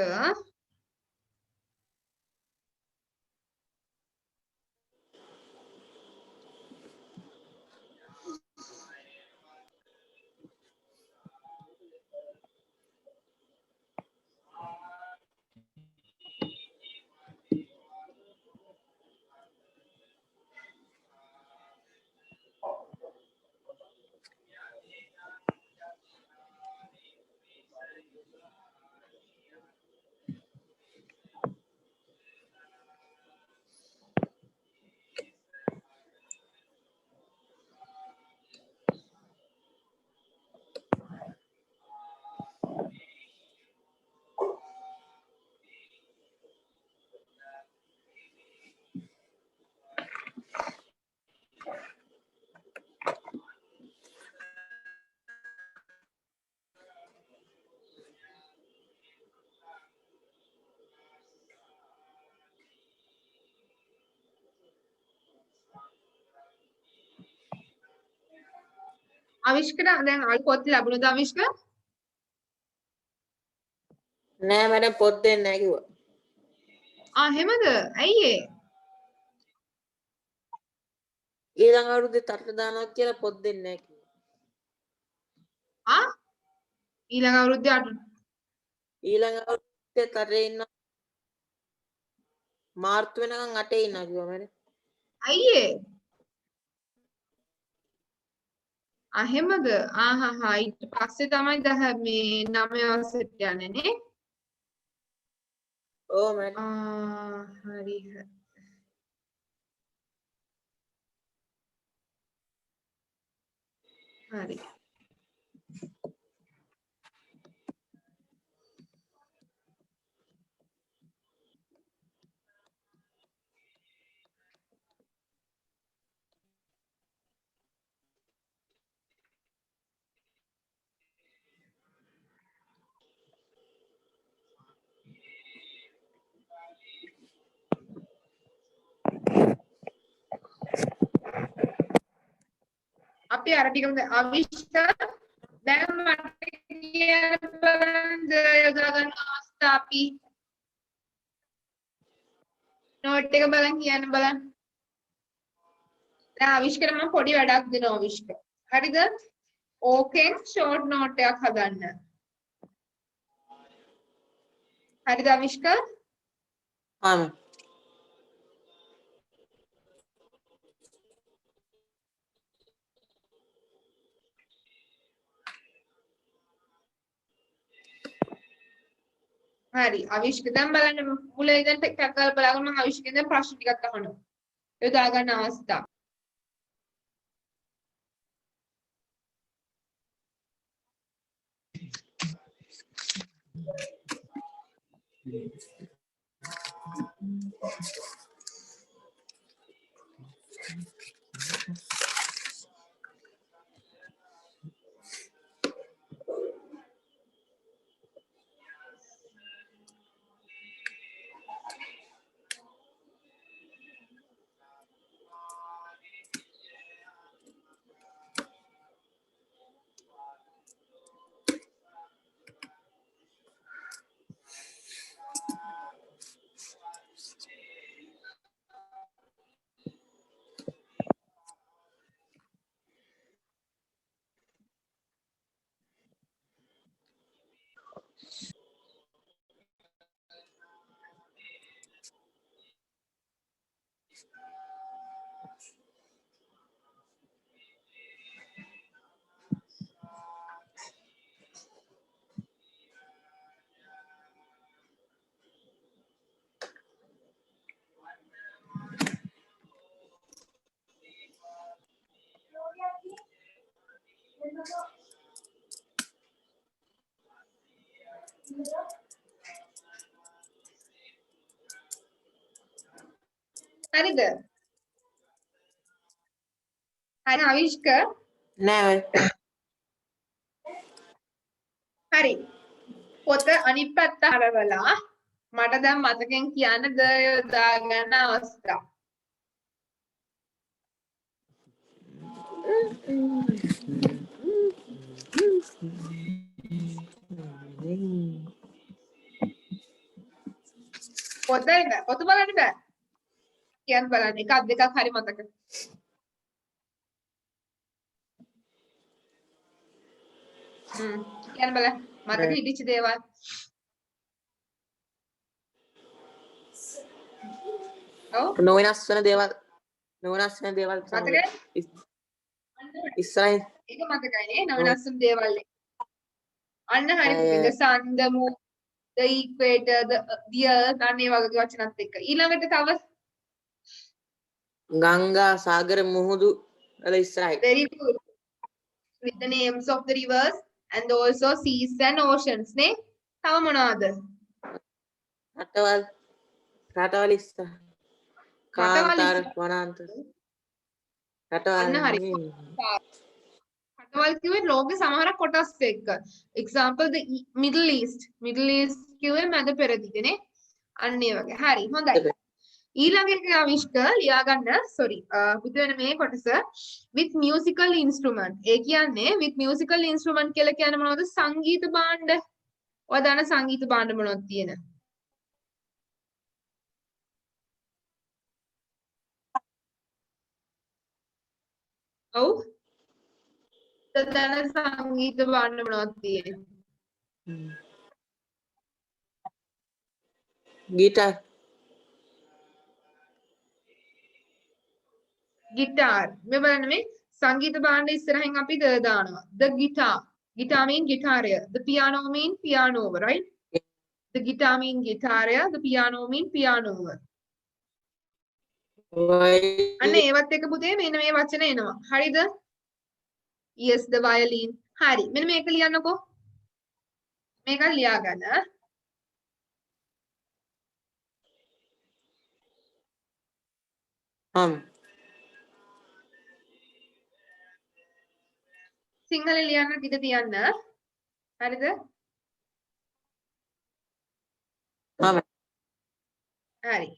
අවිෂ්කට දැන් අල් පොත් ලැබුණද අවිෂ්ක?
නෑ මැඩම් පොත් දෙන්නේ නෑ කිව්වා.
එහෙමද? ඇයි ඒ?
ඊළඟ අවුරුද්දේ තට්ට දානවා කියලා පොත් දෙන්නේ නෑ කිව්වා.
ඊළඟ අවුරුද්දේ
ඊළඟ අවුරුද්දේ තරේ ඉන්න මාර්තු වෙනකන් 8 ඉන්නවා කිව්වා මැඩම්.
ඇයි ඒ? එහෙමද? ඊට පස්සේ තමයි 10 මේ 9 වසරට යන්නේ නේ?
ඔව් මැඩම්.
හරි. හරි. අපි අර ටිකම අවිෂ්ක දැන් මට කියන්න බලන්න යොදා ගන්න අවස්ථා අපි නෝට් එක බලන් කියන්න බලන්න දැන් අවිෂ්කට මම පොඩි වැඩක් දෙනවා අවිෂ්ක හරිද ඕකෙන් ෂෝට් නෝට් එකක් හදන්න හරිද අවිෂ්ක හරි අවිෂ්ක දැන් බලන්න මුල ඉඳන් ටිකක් කරලා බලන්න මම අවිෂ්කෙන් දැන් ප්‍රශ්න ටිකක් අහනවා යොදා ගන්න අවස්ථාව හරිද? හරි අවිෂ්ක
නෑ
හරි පොත අනිත් පැත්ත හරවලා මට දැන් මතකෙන් කියන්න ද යොදා ගන්න අවස්ථාව. පොත බලන්න බෑ. කියන්න බලන්න. එකක් දෙකක් හරි මතක. කියන්න බලන්න. මතක හිටිච්ච දේවල්. ඔව්.
නොවෙනස් වෙන දේවල්
මතකද?
ඉස්සරහින්
ඒක මතකයි නේ නොවෙනස් වෙන දේවල්. අන්න හරි the sun the moon the equator the earth අනේ වගේ වචනත් එක්ක. ඊළඟට තව
ගංගා සාගර මුහුදු වල ඉස්සරහින්.
very good. With the names of the rivers and also seas and oceans නේ. තව මොනවද?
රටවල් ඉස්සර. කාන්තාර වනාන්තර.
අන්න හරි. රටවල් කිව්වේ ලෝකේ සමහර කොටස් එක්ක. example the middle east කිව්වේ මැද පෙරදිග නේ. අන්න ඒ වගේ. හරි හොඳයි. ඊළඟ එක අවිෂ්ක ලියා ගන්න sorry පුතු වෙන මේ කොටස with musical instrument. ඒ කියන්නේ with musical instrument කියලා කියන්නේ මොනවද? සංගීත භාණ්ඩ. ඔය දන්න සංගීත භාණ්ඩ මොනවද තියෙන? ඔව්. දන්න සංගීත භාණ්ඩ මොනවද තියෙන්නේ?
ගිටාර්.
මේ බලන්න මේ සංගීත භාණ්ඩ ඉස්සරහින් අපි දානවා. The guitar. Guitar mean guitar. The piano mean piano, right? The guitar mean guitar. The piano mean piano. අන්න ඒවත් එක පුතේ මෙන්න මේ වචන එනවා. හරිද? Yes, the violin. හරි. මෙන්න මේක ලියන්නකෝ. මේක ලියා ගන්න. සිංහල ලියන්න ඉඩ තියන්න. හරිද? හරි.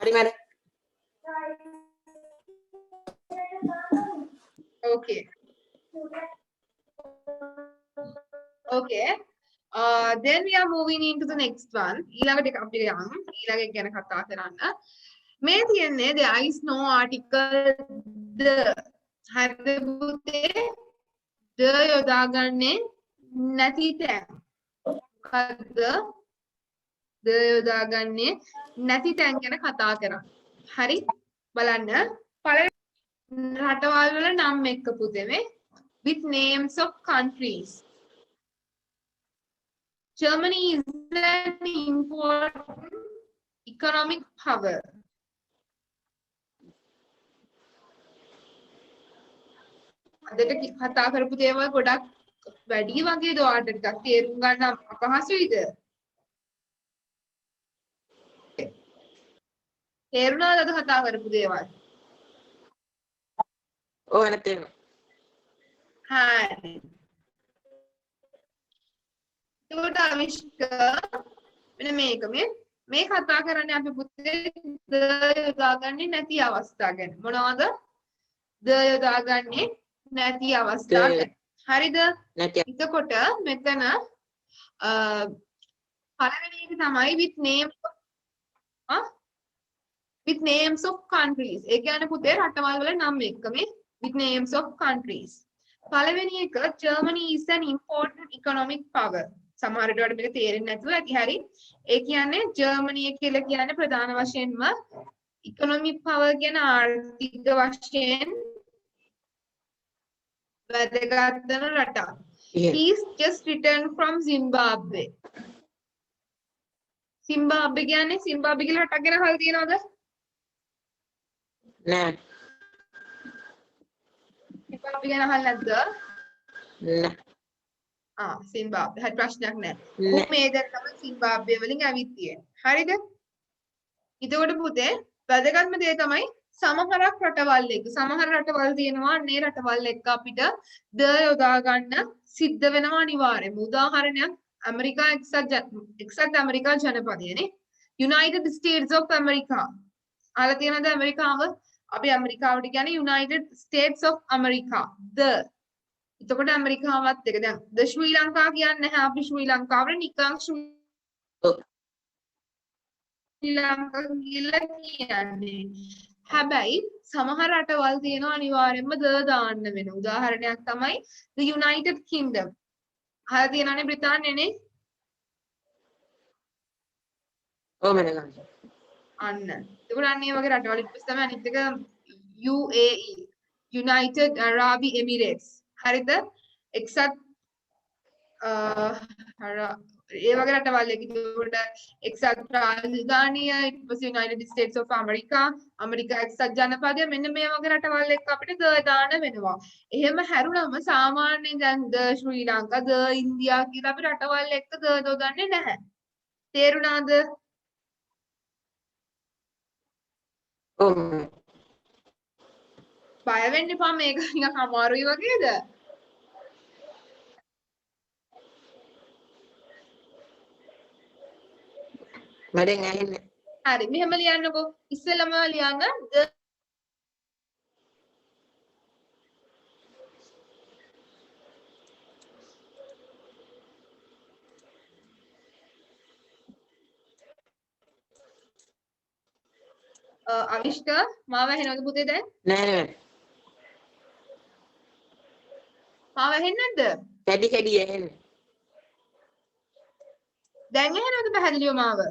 හරි madam.
Okay. Okay. Then we are moving into the next one. ඊළඟට එක අපිට යමු. ඊළඟ එක ගැන කතා කරන්න. මේ තියන්නේ there is no article the. හරිද පුතේ? the යොදාගන්නේ නැති තැන්. මොකද්ද? the යොදාගන්නේ නැති තැන් ගැන කතා කරා. හරි? බලන්න. පළවෙනි රටවල් වල නම් එක්ක පුතේ මේ with names of countries. Germany is an important economic power. අදට කතා කරපු දේවල් ගොඩක් වැඩි වගේ ඔයාලට ටිකක් තේරුම් ගන්න අපහසුයිද? තේරුණාද අද කතා කරපු දේවල්?
ඔව් නැතේ.
හරි. ඒකට අවිෂ්ක මෙන්න මේක මේ කතා කරන්නේ අපි පුතේ ද යොදාගන්නේ නැති අවස්ථා ගැන. මොනවද? ද යොදාගන්නේ නැති අවස්ථා ගැන. හරිද?
නැති.
එතකොට මෙතන පළවෙනි එක තමයි with names of countries. ඒ කියන්නේ පුතේ රටවල් වල නම් එක්ක මේ with names of countries. පළවෙනි එක Germany is an important economic power. සමහර විට මේක තේරෙන්නේ නැතුව ඇති. හරි. ඒ කියන්නේ ජර්මනිය කියලා කියන්නේ ප්‍රධාන වශයෙන්ම economic power කියන ආර්ථික වශයෙන් වැදගත් වෙන රටක්. He's just returned from Zimbabwe. Zimbabwe කියන්නේ Zimbabwe කියලා රටක් ගැන අහලා තියෙනවද?
නෑ.
Zimbabwe ගැන අහලා නැද්ද?
නෑ.
Zimbabwe. හරි ප්‍රශ්නයක් නැහැ. මේ දැන් තමයි Zimbabwe වලින් ඇවිත් තියෙන්නේ. හරිද? එතකොට පුතේ වැදගත්ම දේ තමයි සමහරක් රටවල් එක්ක සමහර රටවල් තියෙනවා අනේ රටවල් එක්ක අපිට ද යොදා ගන්න සිද්ධ වෙනවා අනිවාර්යයෙන්ම. උදාහරණයක් එක්සත් America ජනපදයනේ. United States of America. අහලා තියෙනවද ඇමරිකාව? අපි ඇමරිකාවට කියන්නේ United States of America. එතකොට ඇමරිකාවත් එක දැන් ද ශ්‍රී ලංකා කියන්නේ නැහැ අපි ශ්‍රී ලංකාවට නිකන් ශ්‍රී ලංකා කියලා කියන්නේ. හැබැයි සමහර රටවල් තියෙනවා අනිවාර්යයෙන්ම ද දාන්න වෙන. උදාහරණයක් තමයි the United Kingdom. අහලා තියෙනවනේ බ්‍රිතාන්‍යනේ.
ඔව් මම ගන්න.
අන්න. ඒකට අන්න ඒ වගේ රටවල් ඊට පස්සේ තමයි අනිත් එක UAE United Arab Emirates. හරිද? එක්සත් ඒ වගේ රටවල් එක්ක එක්සත් රාජධානිය ඊට පස්සේ United States of America America එක්සත් ජනපදය මෙන්න මේ වගේ රටවල් එක්ක අපිට ද දාන්න වෙනවා. එහෙම හැරුණම සාමාන්‍යයෙන් දැන් ද ශ්‍රී ලංකා ද ඉන්දියා කියලා අපි රටවල් එක්ක ද දොදන්නේ නැහැ. තේරුණාද?
ඔව්.
බය වෙන්න එපා මේක නිකන් අමාරුයි වගේද?
මඩෙන් ඇහෙන්නේ.
හරි මෙහෙම ලියන්නකෝ. ඉස්සෙල්ලම ලියන්න අවිෂ්ක මාව ඇහෙනවද පුතේ දැන්?
නෑ නෑ.
මාව ඇහෙන්නේ නැද්ද?
කැඩි කැඩි ඇහෙන්නේ.
දැන් ඇහෙනවද පැහැදිලිව මාව?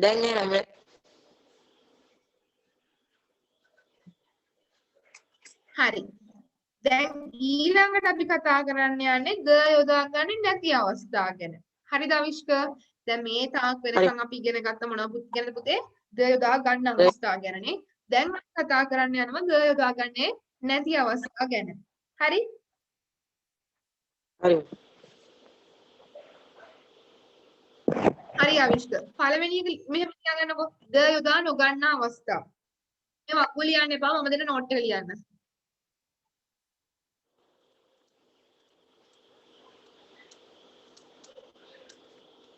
දැන් ඇහෙනවා.
හරි. දැන් ඊළඟට අපි කතා කරන්න යන්නේ ද යොදාගන්නේ නැති අවස්ථා ගැන. හරිද අවිෂ්ක? දැන් මේ තාක් වෙනකන් අපි ඉගෙන ගත්ත මොනවද ගැනද පුතේ? ද යොදා ගන්න අවස්ථා ගැනනේ. දැන් අපි කතා කරන්න යනවා ද යොදාගන්නේ නැති අවස්ථා ගැන. හරි?
හරි.
හරි අවිෂ්ක. පළවෙනි එක මෙහෙම ලියගන්නකො. ද යොදා නොගන්න අවස්ථා. මේ වක්කුව ලියන්න එපා. මම දෙන නෝට් එක ලියන්න.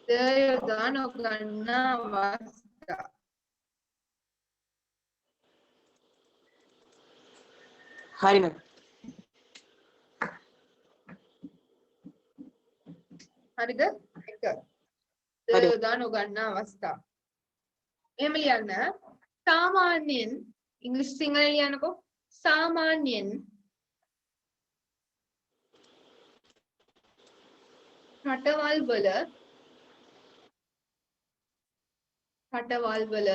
ද යොදා නොගන්න අවස්ථා.
හරි මම.
හරිද? එක. ද යොදා නොගන්න අවස්ථා. එහෙම ලියන්න. සාමාන්‍යයෙන් ඉංග්‍රීසි සිංහල ලියන්නකෝ. සාමාන්‍යයෙන් රටවල් වල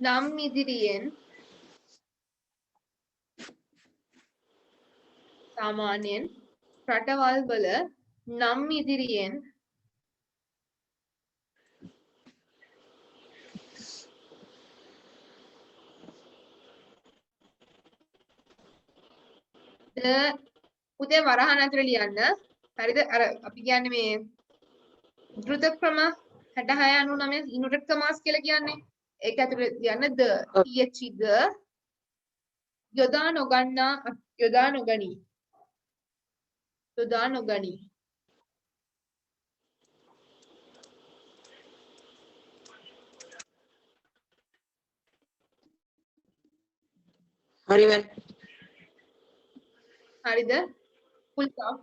නම් ඉදිරියෙන් සාමාන්‍යයෙන් රටවල් වල නම් ඉදිරියෙන් පුතේ වරහන් ඇතුලේ ලියන්න. හරිද? අර අපි කියන්නේ මේ ද්‍රුත ක්‍රම 66 99 inverted commas කියලා කියන්නේ. ඒක ඇතුලේ ලියන්න the the යොදා නොගනී.
හරි මෑන්.
හරිද? full stop.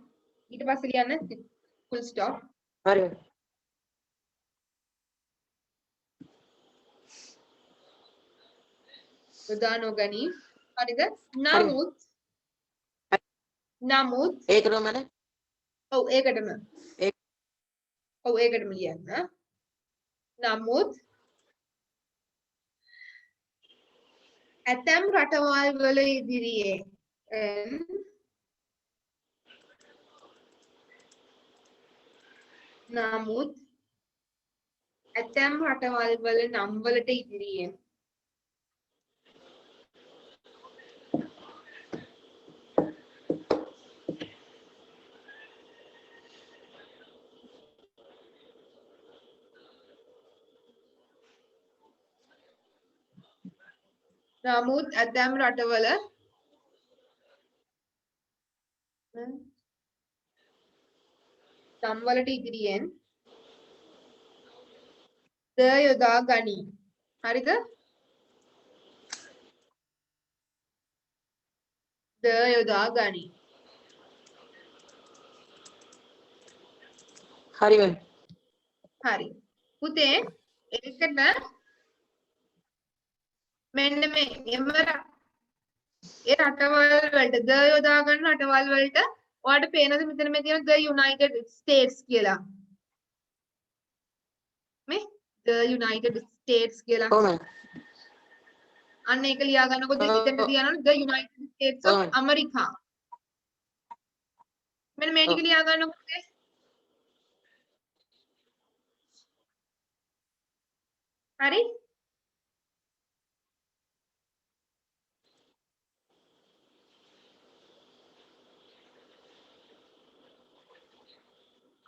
ඊට පස්සේ ලියන්න full stop.
හරි මෑන්.
යොදා නොගනී. හරිද? නමුත්
ඒකටම මෑන්.
ඔව් ඒකටම ලියන්න. නමුත් ඇතැම් රටවල් වල ඉදිරියෙන් නමුත් ඇතැම් රටවල් වල නම් වලට ඉදිරියෙන් නමුත් ඇතැම් රටවල නම් වලට ඉදිරියෙන් ද යොදා ගනී. හරිද? ද යොදා ගනී.
හරි මෑන්.
හරි. පුතේ ඒකට මෙන්න මේ ඒ රටවල් වලට ද යොදා ගන්න රටවල් වලට ඔයාලට පේනද මෙතන මේ තියෙන the United States කියලා. මේ the United States කියලා.
ඔව් මෑන්.
අන්න ඒක ලියා ගන්නකොට මෙතනට ලියනවනේ the United States of America. මෙන්න මේ ටික ලියා ගන්නකොට හරි?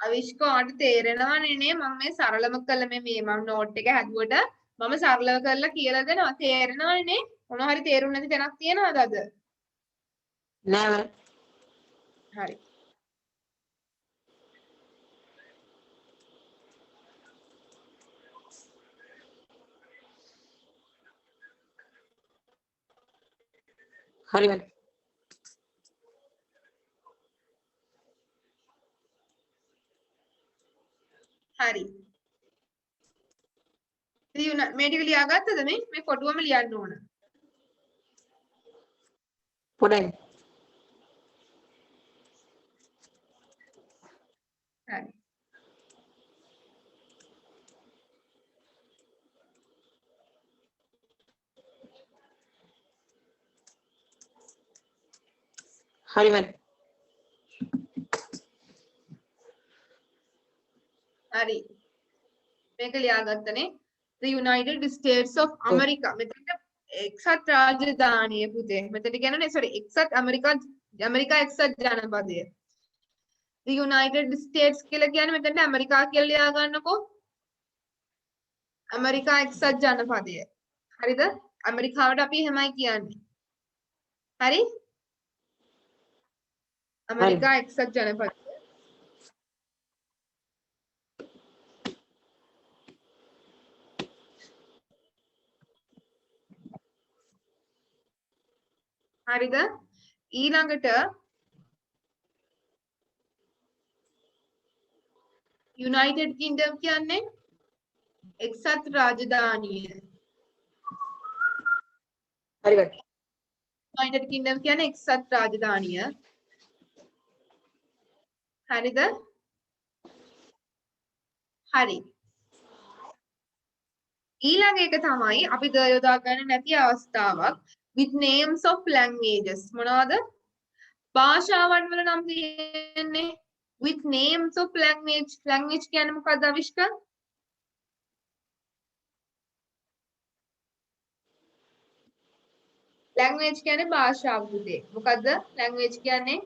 අවිෂ්කෝට තේරෙනවනේ නේ මම මේ සරලම කළ මේ මම නෝට් එක හැදුවට මම සරලව කරලා කියලා දෙනවා තේරෙනවනේ නේ මොන හරි තේරුම් නැති තැනක් තියනවද අද
නෑ මෑන්.
හරි
හරි මෑන්.
හරි මේ ටික ලියාගත්තද මේ කොටුවම ලියන්න ඕන
පොඩ්ඩක්.
හරි
හරි මෑන්.
හරි මේක ලියාගත්තනේ the United States of America මෙතනට එක්සත් රාජධානිය පුතේ මෙතන කියන්නේ sorry එක්සත් ඇමරිකා එක්සත් ජනපදය the United States කියලා කියන්නේ මෙතනට ඇමරිකා කියලා ලියා ගන්නකෝ ඇමරිකා එක්සත් ජනපදය හරිද ඇමරිකාවට අපි එහෙමයි කියන්නේ හරි ඇමරිකා එක්සත් ජනපදය හරිද ඊළඟට United Kingdom කියන්නේ එක්සත් රාජධානිය
හරි මෑන්.
United Kingdom කියන්නේ එක්සත් රාජධානිය හරිද? හරි. ඊළඟ එක තමයි අපි ද යොදා ගන්න නැති අවස්ථාවක් with names of languages. මොනවද? භාෂාවන් වල නම් තියෙන්නේ with names of language. language කියන්නේ මොකක්ද අවිෂ්ක? language කියන්නේ භාෂාව පුතේ. මොකද්ද language කියන්නේ?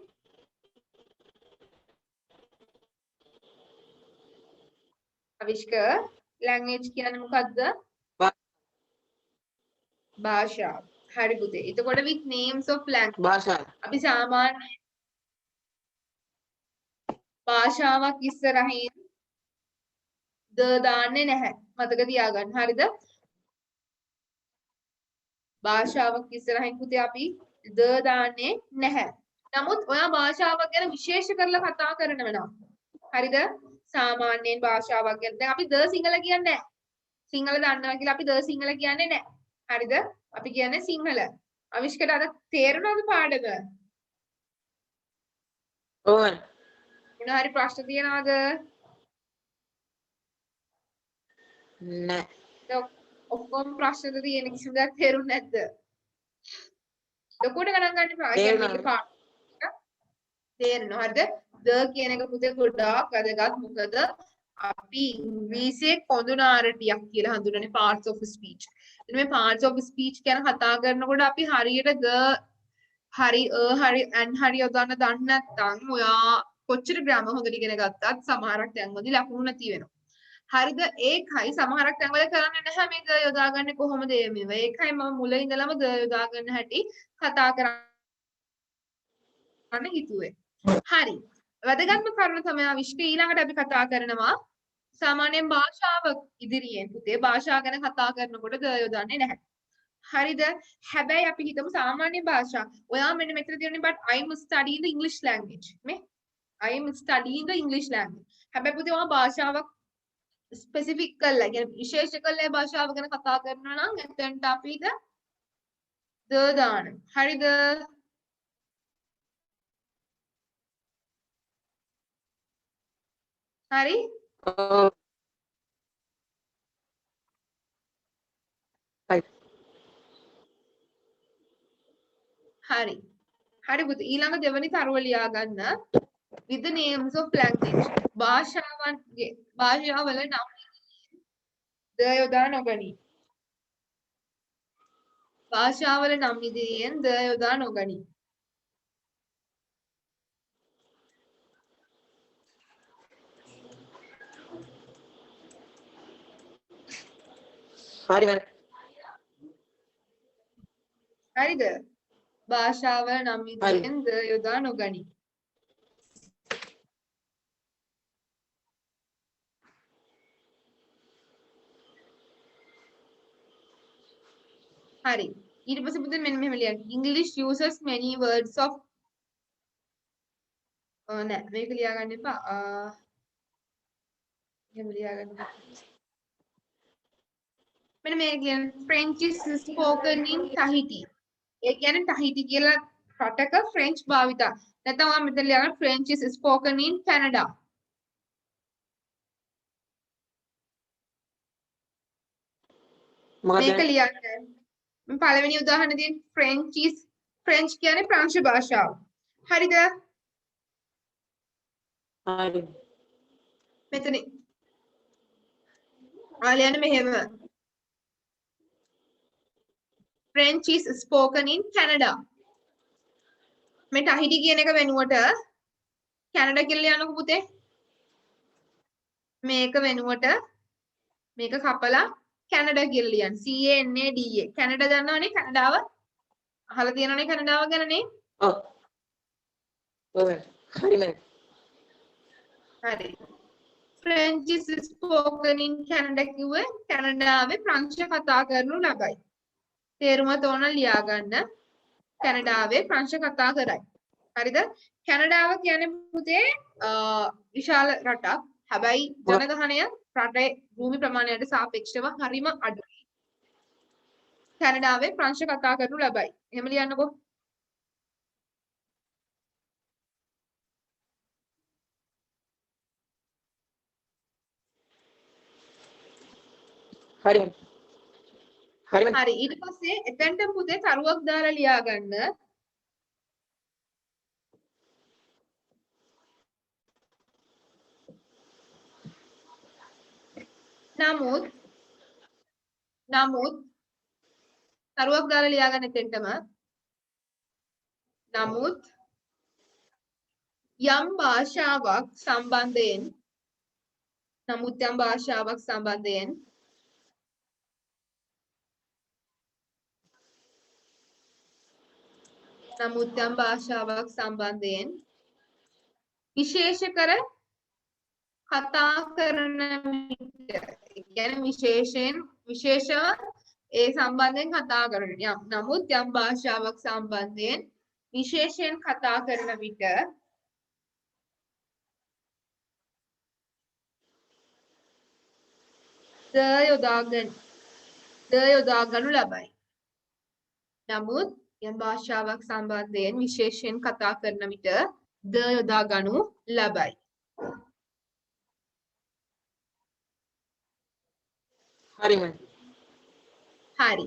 අවිෂ්ක language කියන්නේ මොකද්ද? භාෂාව. හරි පුතේ. එතකොට with names of language.
භාෂා.
අපි සාමාන්‍ය භාෂාවක් ඉස්සරහින් ද දාන්නේ නැහැ. මතක තියාගන්න. හරිද? භාෂාවක් ඉස්සරහින් පුතේ අපි ද දාන්නේ නැහැ. නමුත් ඔයා භාෂාවක් ගැන විශේෂ කරලා කතා කරනවා නම් හරිද? සාමාන්‍යයෙන් භාෂාවක් ගැන දැන් අපි ද සිංහල කියන්නේ නැහැ. සිංහල දන්නවා කියලා අපි ද සිංහල කියන්නේ නැහැ. හරිද? අපි කියන්නේ සිංහල. අවිෂ්කට අද තේරුණාද පාඩම?
ඕන.
මොන හරි ප්‍රශ්න තියනවද?
නෑ.
ඔක්කොම ප්‍රශ්නද තියෙන කිසිම දෙයක් තේරුන්නේ නැද්ද? ලොකුට ගණන් ගන්න එපා. කියන්නේ මේක පාඩම තේරෙනවා. හරිද? ද කියන එක පුතේ ගොඩාක් වැදගත්. මොකද අපි ඉංග්‍රීසියේ කොඳුනාරටියක් කියලා හඳුන්වන්නේ parts of speech. ඉතින් මේ parts of speech ගැන කතා කරනකොට අපි හරියට the හරි හරි and හරි යොදන්න දන්නේ නැත්නම් ඔයා කොච්චර ග්‍රාමර් හොඳට ඉගෙන ගත්තත් සමහරක් තැන්වලදී ලකුණු නැති වෙනවා. හරිද? ඒකයි සමහරක් තැන්වල කරන්නේ නැහැ මේක යොදාගන්නේ කොහොමද මේව. ඒකයි මම මුල ඉඳලම ද යොදා ගන්න හැටි කතා කරන්න හිතුවේ. හරි. වැදගත්ම කරුණ තමයි විශ්ව ඊළඟට අපි කතා කරනවා සාමාන්‍යයෙන් භාෂාව ඉදිරියෙන් පුතේ භාෂාව ගැන කතා කරනකොට ද යොදන්නේ නැහැ. හරිද? හැබැයි අපි හිතමු සාමාන්‍ය භාෂා. ඔයා මෙන්න මෙතන තියෙන්නේ but I'm studying the English language. මේ I'm studying the English language. හැබැයි පුතේ ඔයා භාෂාවක් ස්පෙસિෆික් කරලා කියන්නේ විශේෂ කරලා භාෂාව ගැන කතා කරනවා නම් එතනට අපිට ද දාන්න. හරිද? හරි?
ඔව්.
හරි. හරි පුතේ ඊළඟ දෙවනි තරුව ලියා ගන්න with the names of language. භාෂාවන්ගේ භාෂාවල නම් ද යොදා නොගනී. භාෂාවල නම් ඉදිරියෙන් ද යොදා නොගනී.
හරි මම.
හරිද? භාෂාවල නම් ඉදිරියෙන් ද යොදා නොගනී. හරි. ඊට පස්සේ පුතේ මෙන්න මෙහෙම ලියන්න. English uses many words of නෑ මේක ලියා ගන්න එපා. එහෙම ලියා ගන්න. මෙන්න මේක කියන French is spoken in Tahiti. ඒ කියන්නේ Tahiti කියලා රටක French භාවිතා. නැත්නම් ඔයා මෙතන ලියා ගන්න French is spoken in Canada. මේක ලියන්න. මම පළවෙනි උදාහරණ දෙන්නේ French කියන්නේ ප්‍රංශ භාෂාව. හරිද?
හරි.
මෙතන ආලියන්න මෙහෙම French is spoken in Canada. මේ Tahiti කියන එක වෙනුවට කැනඩා කියලා ලියන්නකො පුතේ. මේක වෙනුවට මේක කපලා කැනඩා කියලා ලියන්න. CANADA. කැනඩා දන්නවනේ කැනඩාව? අහලා තියෙනවනේ කැනඩාව ගැන නේ?
ඔව්. ඔව්. හරි මම.
හරි. French is spoken in Canada කිව්වේ කැනඩාවේ ප්‍රංශ කතා කරනු ලබයි. තේරුම තෝරන ලියා ගන්න. කැනඩාවේ ප්‍රංශ කතා කරයි. හරිද? කැනඩාව කියන්නේ පුතේ විශාල රටක්. හැබැයි ජනගහනය රටේ භූමි ප්‍රමාණයට සාපේක්ෂව හරිම අඩුයි. කැනඩාවේ ප්‍රංශ කතා කරනු ලබයි. එහෙම ලියන්නකෝ.
හරි හරි
හරි ඊට පස්සේ එතනට පුතේ තරුවක් දාලා ලියා ගන්න. නමුත් තරුවක් දාලා ලියා ගන්න එතනටම. නමුත් යම් භාෂාවක් සම්බන්ධයෙන් විශේෂ කර කතා කරන විට කියන්නේ විශේෂව ඒ සම්බන්ධයෙන් කතා කරන නමුත් යම් භාෂාවක් සම්බන්ධයෙන් විශේෂයෙන් කතා කරන විට ද යොදා ගනු ලබයි. නමුත් යම් භාෂාවක් සම්බන්ධයෙන් විශේෂයෙන් කතා කරන විට ද යොදා ගනු ලබයි.
හරි මම
හරි.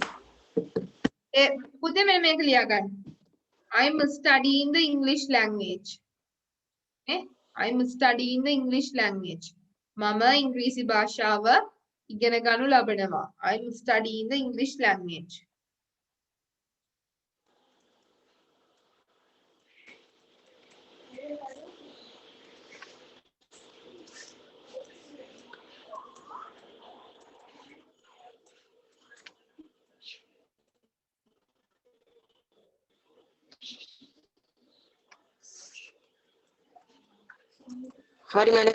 පුතේ මෙන්න මේක ලියා ගන්න. I'm studying the English language. I'm studying the English language. මම ඉංග්‍රීසි භාෂාව ඉගෙන ගනු ලබනවා. I'm studying the English language.
හරි මම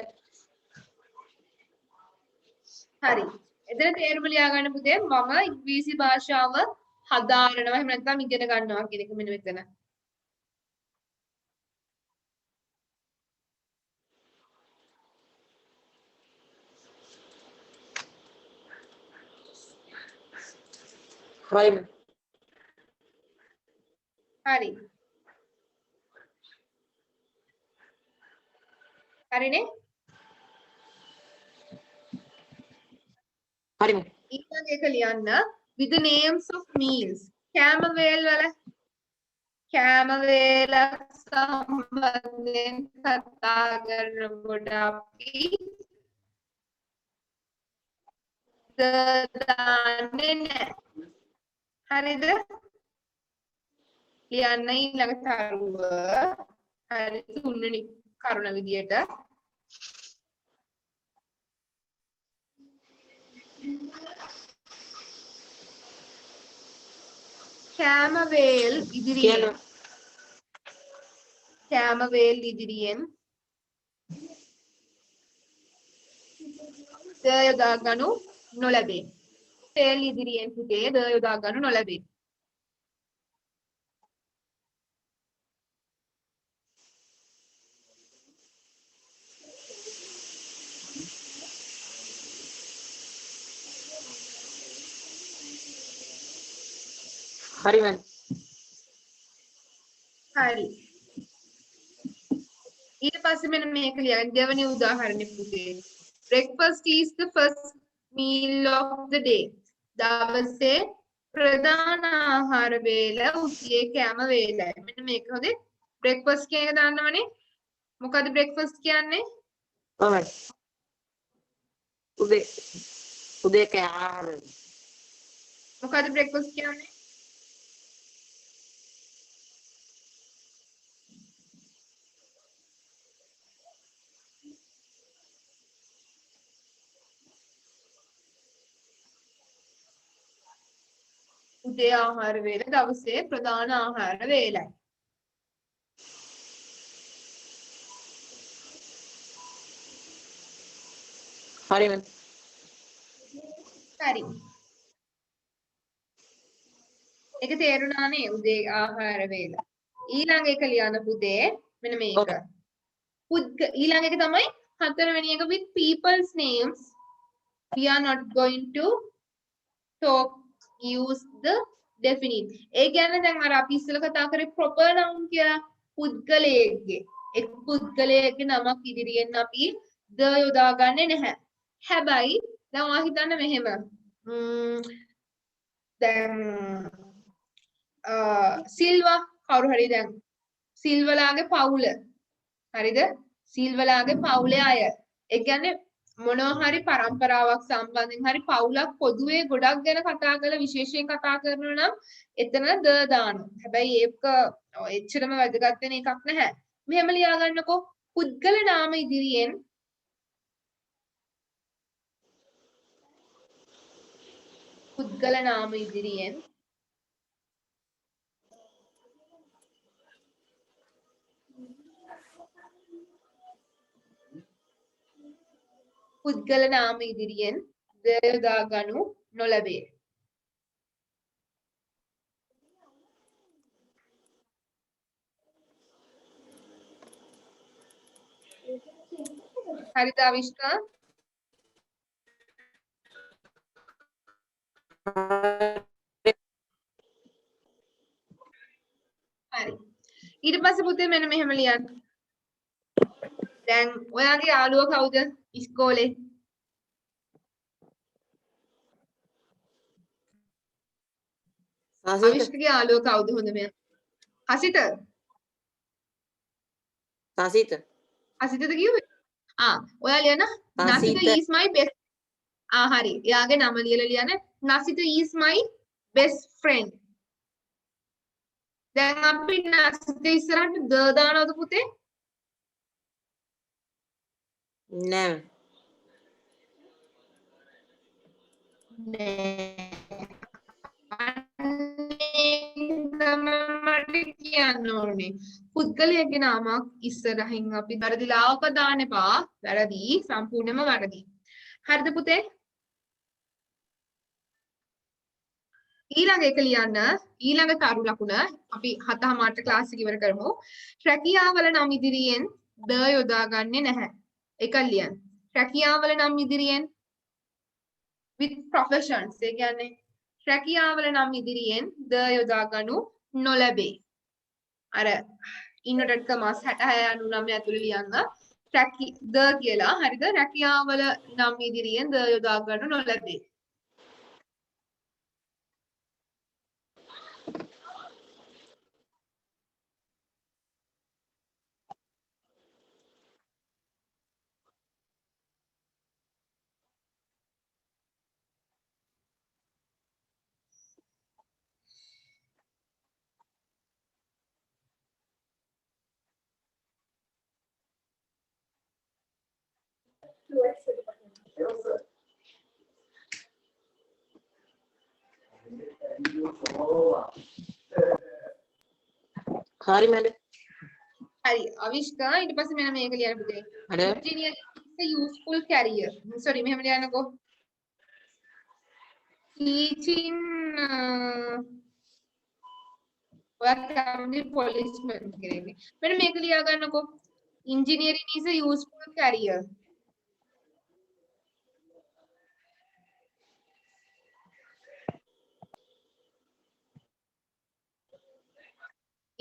හරි. එතන තේරුම ලියා ගන්න පුතේ මම ඉංග්‍රීසි භාෂාව හදාරනවා එහෙම නැත්නම් ඉගෙන ගන්නවා කියන එක මෙන්න මෙතන.
හරි
හරි. හරිනේ?
හරි
ඊළඟ එක ලියන්න with the names of meals. කෑමවේල් වල කෑමවේල සම්බන්ධයෙන් කතා කරනකොට අපි දාන්නේ නැහැ. හරිද? ලියන්න ඊළඟ තරුව හරි තුන්වෙනි කරුණ විදියට කෑමවේල් ඉදිරියෙන් ද යොදා ගනු නොලැබේ. වේල් ඉදිරියෙන් පුතේ ද යොදා ගනු නොලැබේ.
හරි මම
හරි. ඊට පස්සේ මෙන්න මේක ලියන්න දෙවෙනි උදාහරණෙ පුතේ. Breakfast is the first meal of the day. දවසේ ප්‍රධාන ආහාර වේල උදේ කෑම වේලයි. මෙන්න මේක හොඳේ. breakfast කියන එක දාන්නවනේ. මොකද breakfast කියන්නේ?
ඔව් උදේ කෑම.
මොකද breakfast කියන්නේ? උදේ ආහාර වේල දවසේ ප්‍රධාන ආහාර වේලයි.
හරි මම
හරි. ඒක තේරුණානේ උදේ ආහාර වේල. ඊළඟ එක ලියන්න පුතේ මෙන්න මේක. ඊළඟ එක තමයි හතරවෙනි එක with people's names we are not going to talk use the definite. ඒ කියන්නේ දැන් අර අපි ඉස්සෙල්ලා කතා කරේ proper noun කියලා පුද්ගලයෙක්ගේ එක් පුද්ගලයෙක්ගේ නමක් ඉදිරියෙන් අපි ද යොදාගන්නේ නැහැ. හැබැයි දැන් ඔයා හිතන්න මෙහෙම දැන් සිල්වා කවුරු හරි දැන් සිල්වලාගේ පවුල හරිද සිල්වලාගේ පවුලේ අය ඒ කියන්නේ මොනවා හරි પરම්පරාවක් සම්බන්ධයෙන් හරි පවුලක් පොදුවේ ගොඩක් ගැන කතා කරලා විශේෂයෙන් කතා කරනවා නම් එතන ද දානවා. හැබැයි ඒක එච්චරම වැදගත් වෙන එකක් නැහැ. මෙහෙම ලියා ගන්නකෝ පුද්ගල නාම ඉදිරියෙන් පුද්ගල නාම ඉදිරියෙන් පුද්ගල නාම ඉදිරියෙන් ද යොදා ගනු නොලැබේ. හරිද අවිෂ්කා? හරි. ඊට පස්සේ පුතේ මෙන්න මෙහෙම ලියන්න. දැන් ඔයාගේ යාළුවා කවුද ඉස්කෝලේ? අවිෂ්කගේ යාළුවා කවුද හොඳම? හසිත. හසිතද කිව්වේ? ඔයා ලියන නසිත is my best. හරි. එයාගේ නම ලියලා ලියන්න. නසිත is my best friend. දැන් අපි නසිත ඉස්සරහට ද දානවද පුතේ?
නෑ.
කියන්න ඕනේ. පුද්ගලයාගේ නාමයක් ඉස්සරහින් අපි වැරදිලාවක දාන්න එපා. වැරදි සම්පූර්ණයෙන්ම වැරදි. හරිද පුතේ? ඊළඟ එක ලියන්න ඊළඟ කරු ලකුණ අපි 7:00ට ක්ලාස් එක ඉවර කරමු. රැකියාවල නම් ඉදිරියෙන් ද යොදාගන්නේ නැහැ. ඒක ලියන්න. රැකියාවල නම් ඉදිරියෙන් with professions ඒ කියන්නේ රැකියාවල නම් ඉදිරියෙන් ද යොදා ගනු නොලැබේ. අර ඉන්නටත් කමාස් 66 99 ඇතුළේ ලියන්න ද කියලා. හරිද? රැකියාවල නම් ඉදිරියෙන් ද යොදා ගනු නොලැබේ.
හරි මැඩම්.
හරි අවිෂ්කා ඊට පස්සේ මෙන්න මේක ලියන්න පුතේ. Engineering is a useful career. sorry මෙහෙම ලියන්නකෝ. Teaching ඔයාලා policeman කෙනෙක්. මෙන්න මේක ලියා ගන්නකෝ. Engineering is a useful career.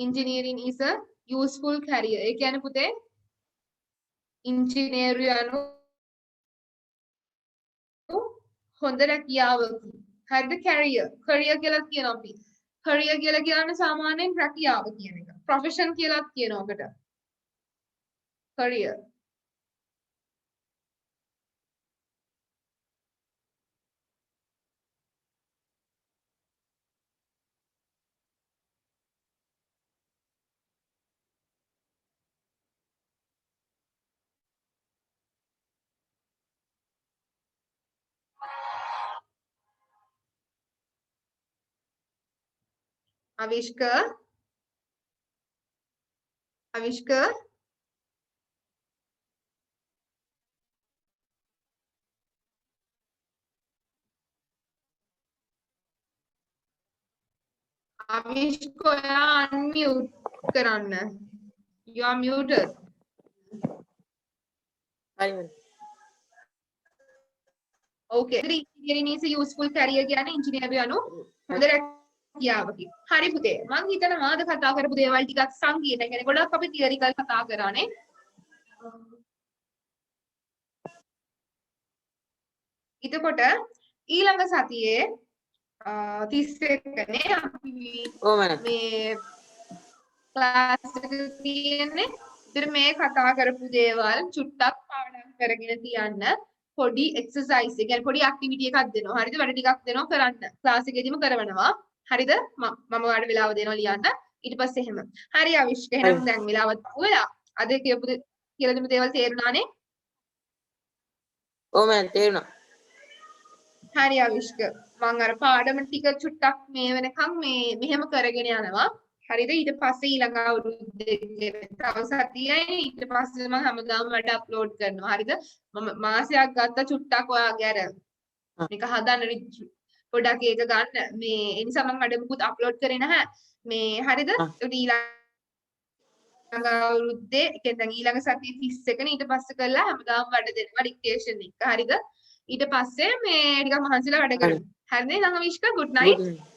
Engineering is a useful career. ඒ කියන්නේ පුතේ ඉංජිනේරු යනු හොඳ රැකියාවකි. හරිද? career. career කියලා කියනවා අපි. career කියලා කියන්නේ සාමාන්‍යයෙන් රැකියාව කියන එක. profession කියලාත් කියනවා ඔකට. career. Avishka? Avishka? Avishka, unmute කරන්න. You are muted. Okay. Engineering is a useful career කියන්නේ ඉංජිනේරු යනු හොඳ රැකියාවකි. හරි පුතේ. මම හිතනවා අද කතා කරපු දේවල් ටිකක් සංකීර්ණ. කියන්නේ ගොඩක් අපි තියරිකල් කතා කරානේ. එතකොට ඊළඟ සතියේ 31 නේ අපි
ඔව් මැඩම්.
මේ ක්ලාස් එක තියෙන්නේ. ඉතින් මේ කතා කරපු දේවල් චුට්ටක් පාඩම් කරගෙන තියන්න. පොඩි එක්සර්සයිස් එක يعني පොඩි ඇක්ටිවිටි එකක් දෙනවා. හරිද? වැඩ ටිකක් දෙනවා කරන්න. ක්ලාස් එකේදීම කරවනවා. හරිද? මම ඔයාලට වෙලාව දෙනවා ලියන්න. ඊට පස්සේ එහෙම. හරි අවිෂ්ක. එහෙනම් දැන් වෙලාවත් වෙලා. අද කියපු කියලා දෙමු දේවල් තේරුණානේ?
ඔව් මැඩම් තේරුණා.
හරි අවිෂ්ක. මම අර පාඩම ටික චුට්ටක් මේ වෙනකන් මේ මෙහෙම කරගෙන යනවා. හරිද? ඊට පස්සේ ඊළඟ අවුරුද්දේ තව සතියයි ඊට පස්සේ මම හැමදාම වැඩ අප්ලෝඩ් කරනවා. හරිද? මම මාසයක් ගත්ත චුට්ටක් ඔයාගේ අර මේක හදන්න පොඩක් ඒක ගන්න. මේ ඒ නිසා මම වැඩ මුකුත් අප්ලෝඩ් කරේ නැහැ. මේ හරිද? ඒකට ඊළඟ අවුරුද්දේ ඒ කියන්නේ දැන් ඊළඟ සතියේ 31 ඊට පස්සේ කළා හැමදාම වැඩ දෙනවා ඩික්ටේෂන් එක. හරිද? ඊට පස්සේ මේ ටිකක් මහන්සිලා වැඩ කරමු. හරිද? ඊළඟ විශ්ක good night.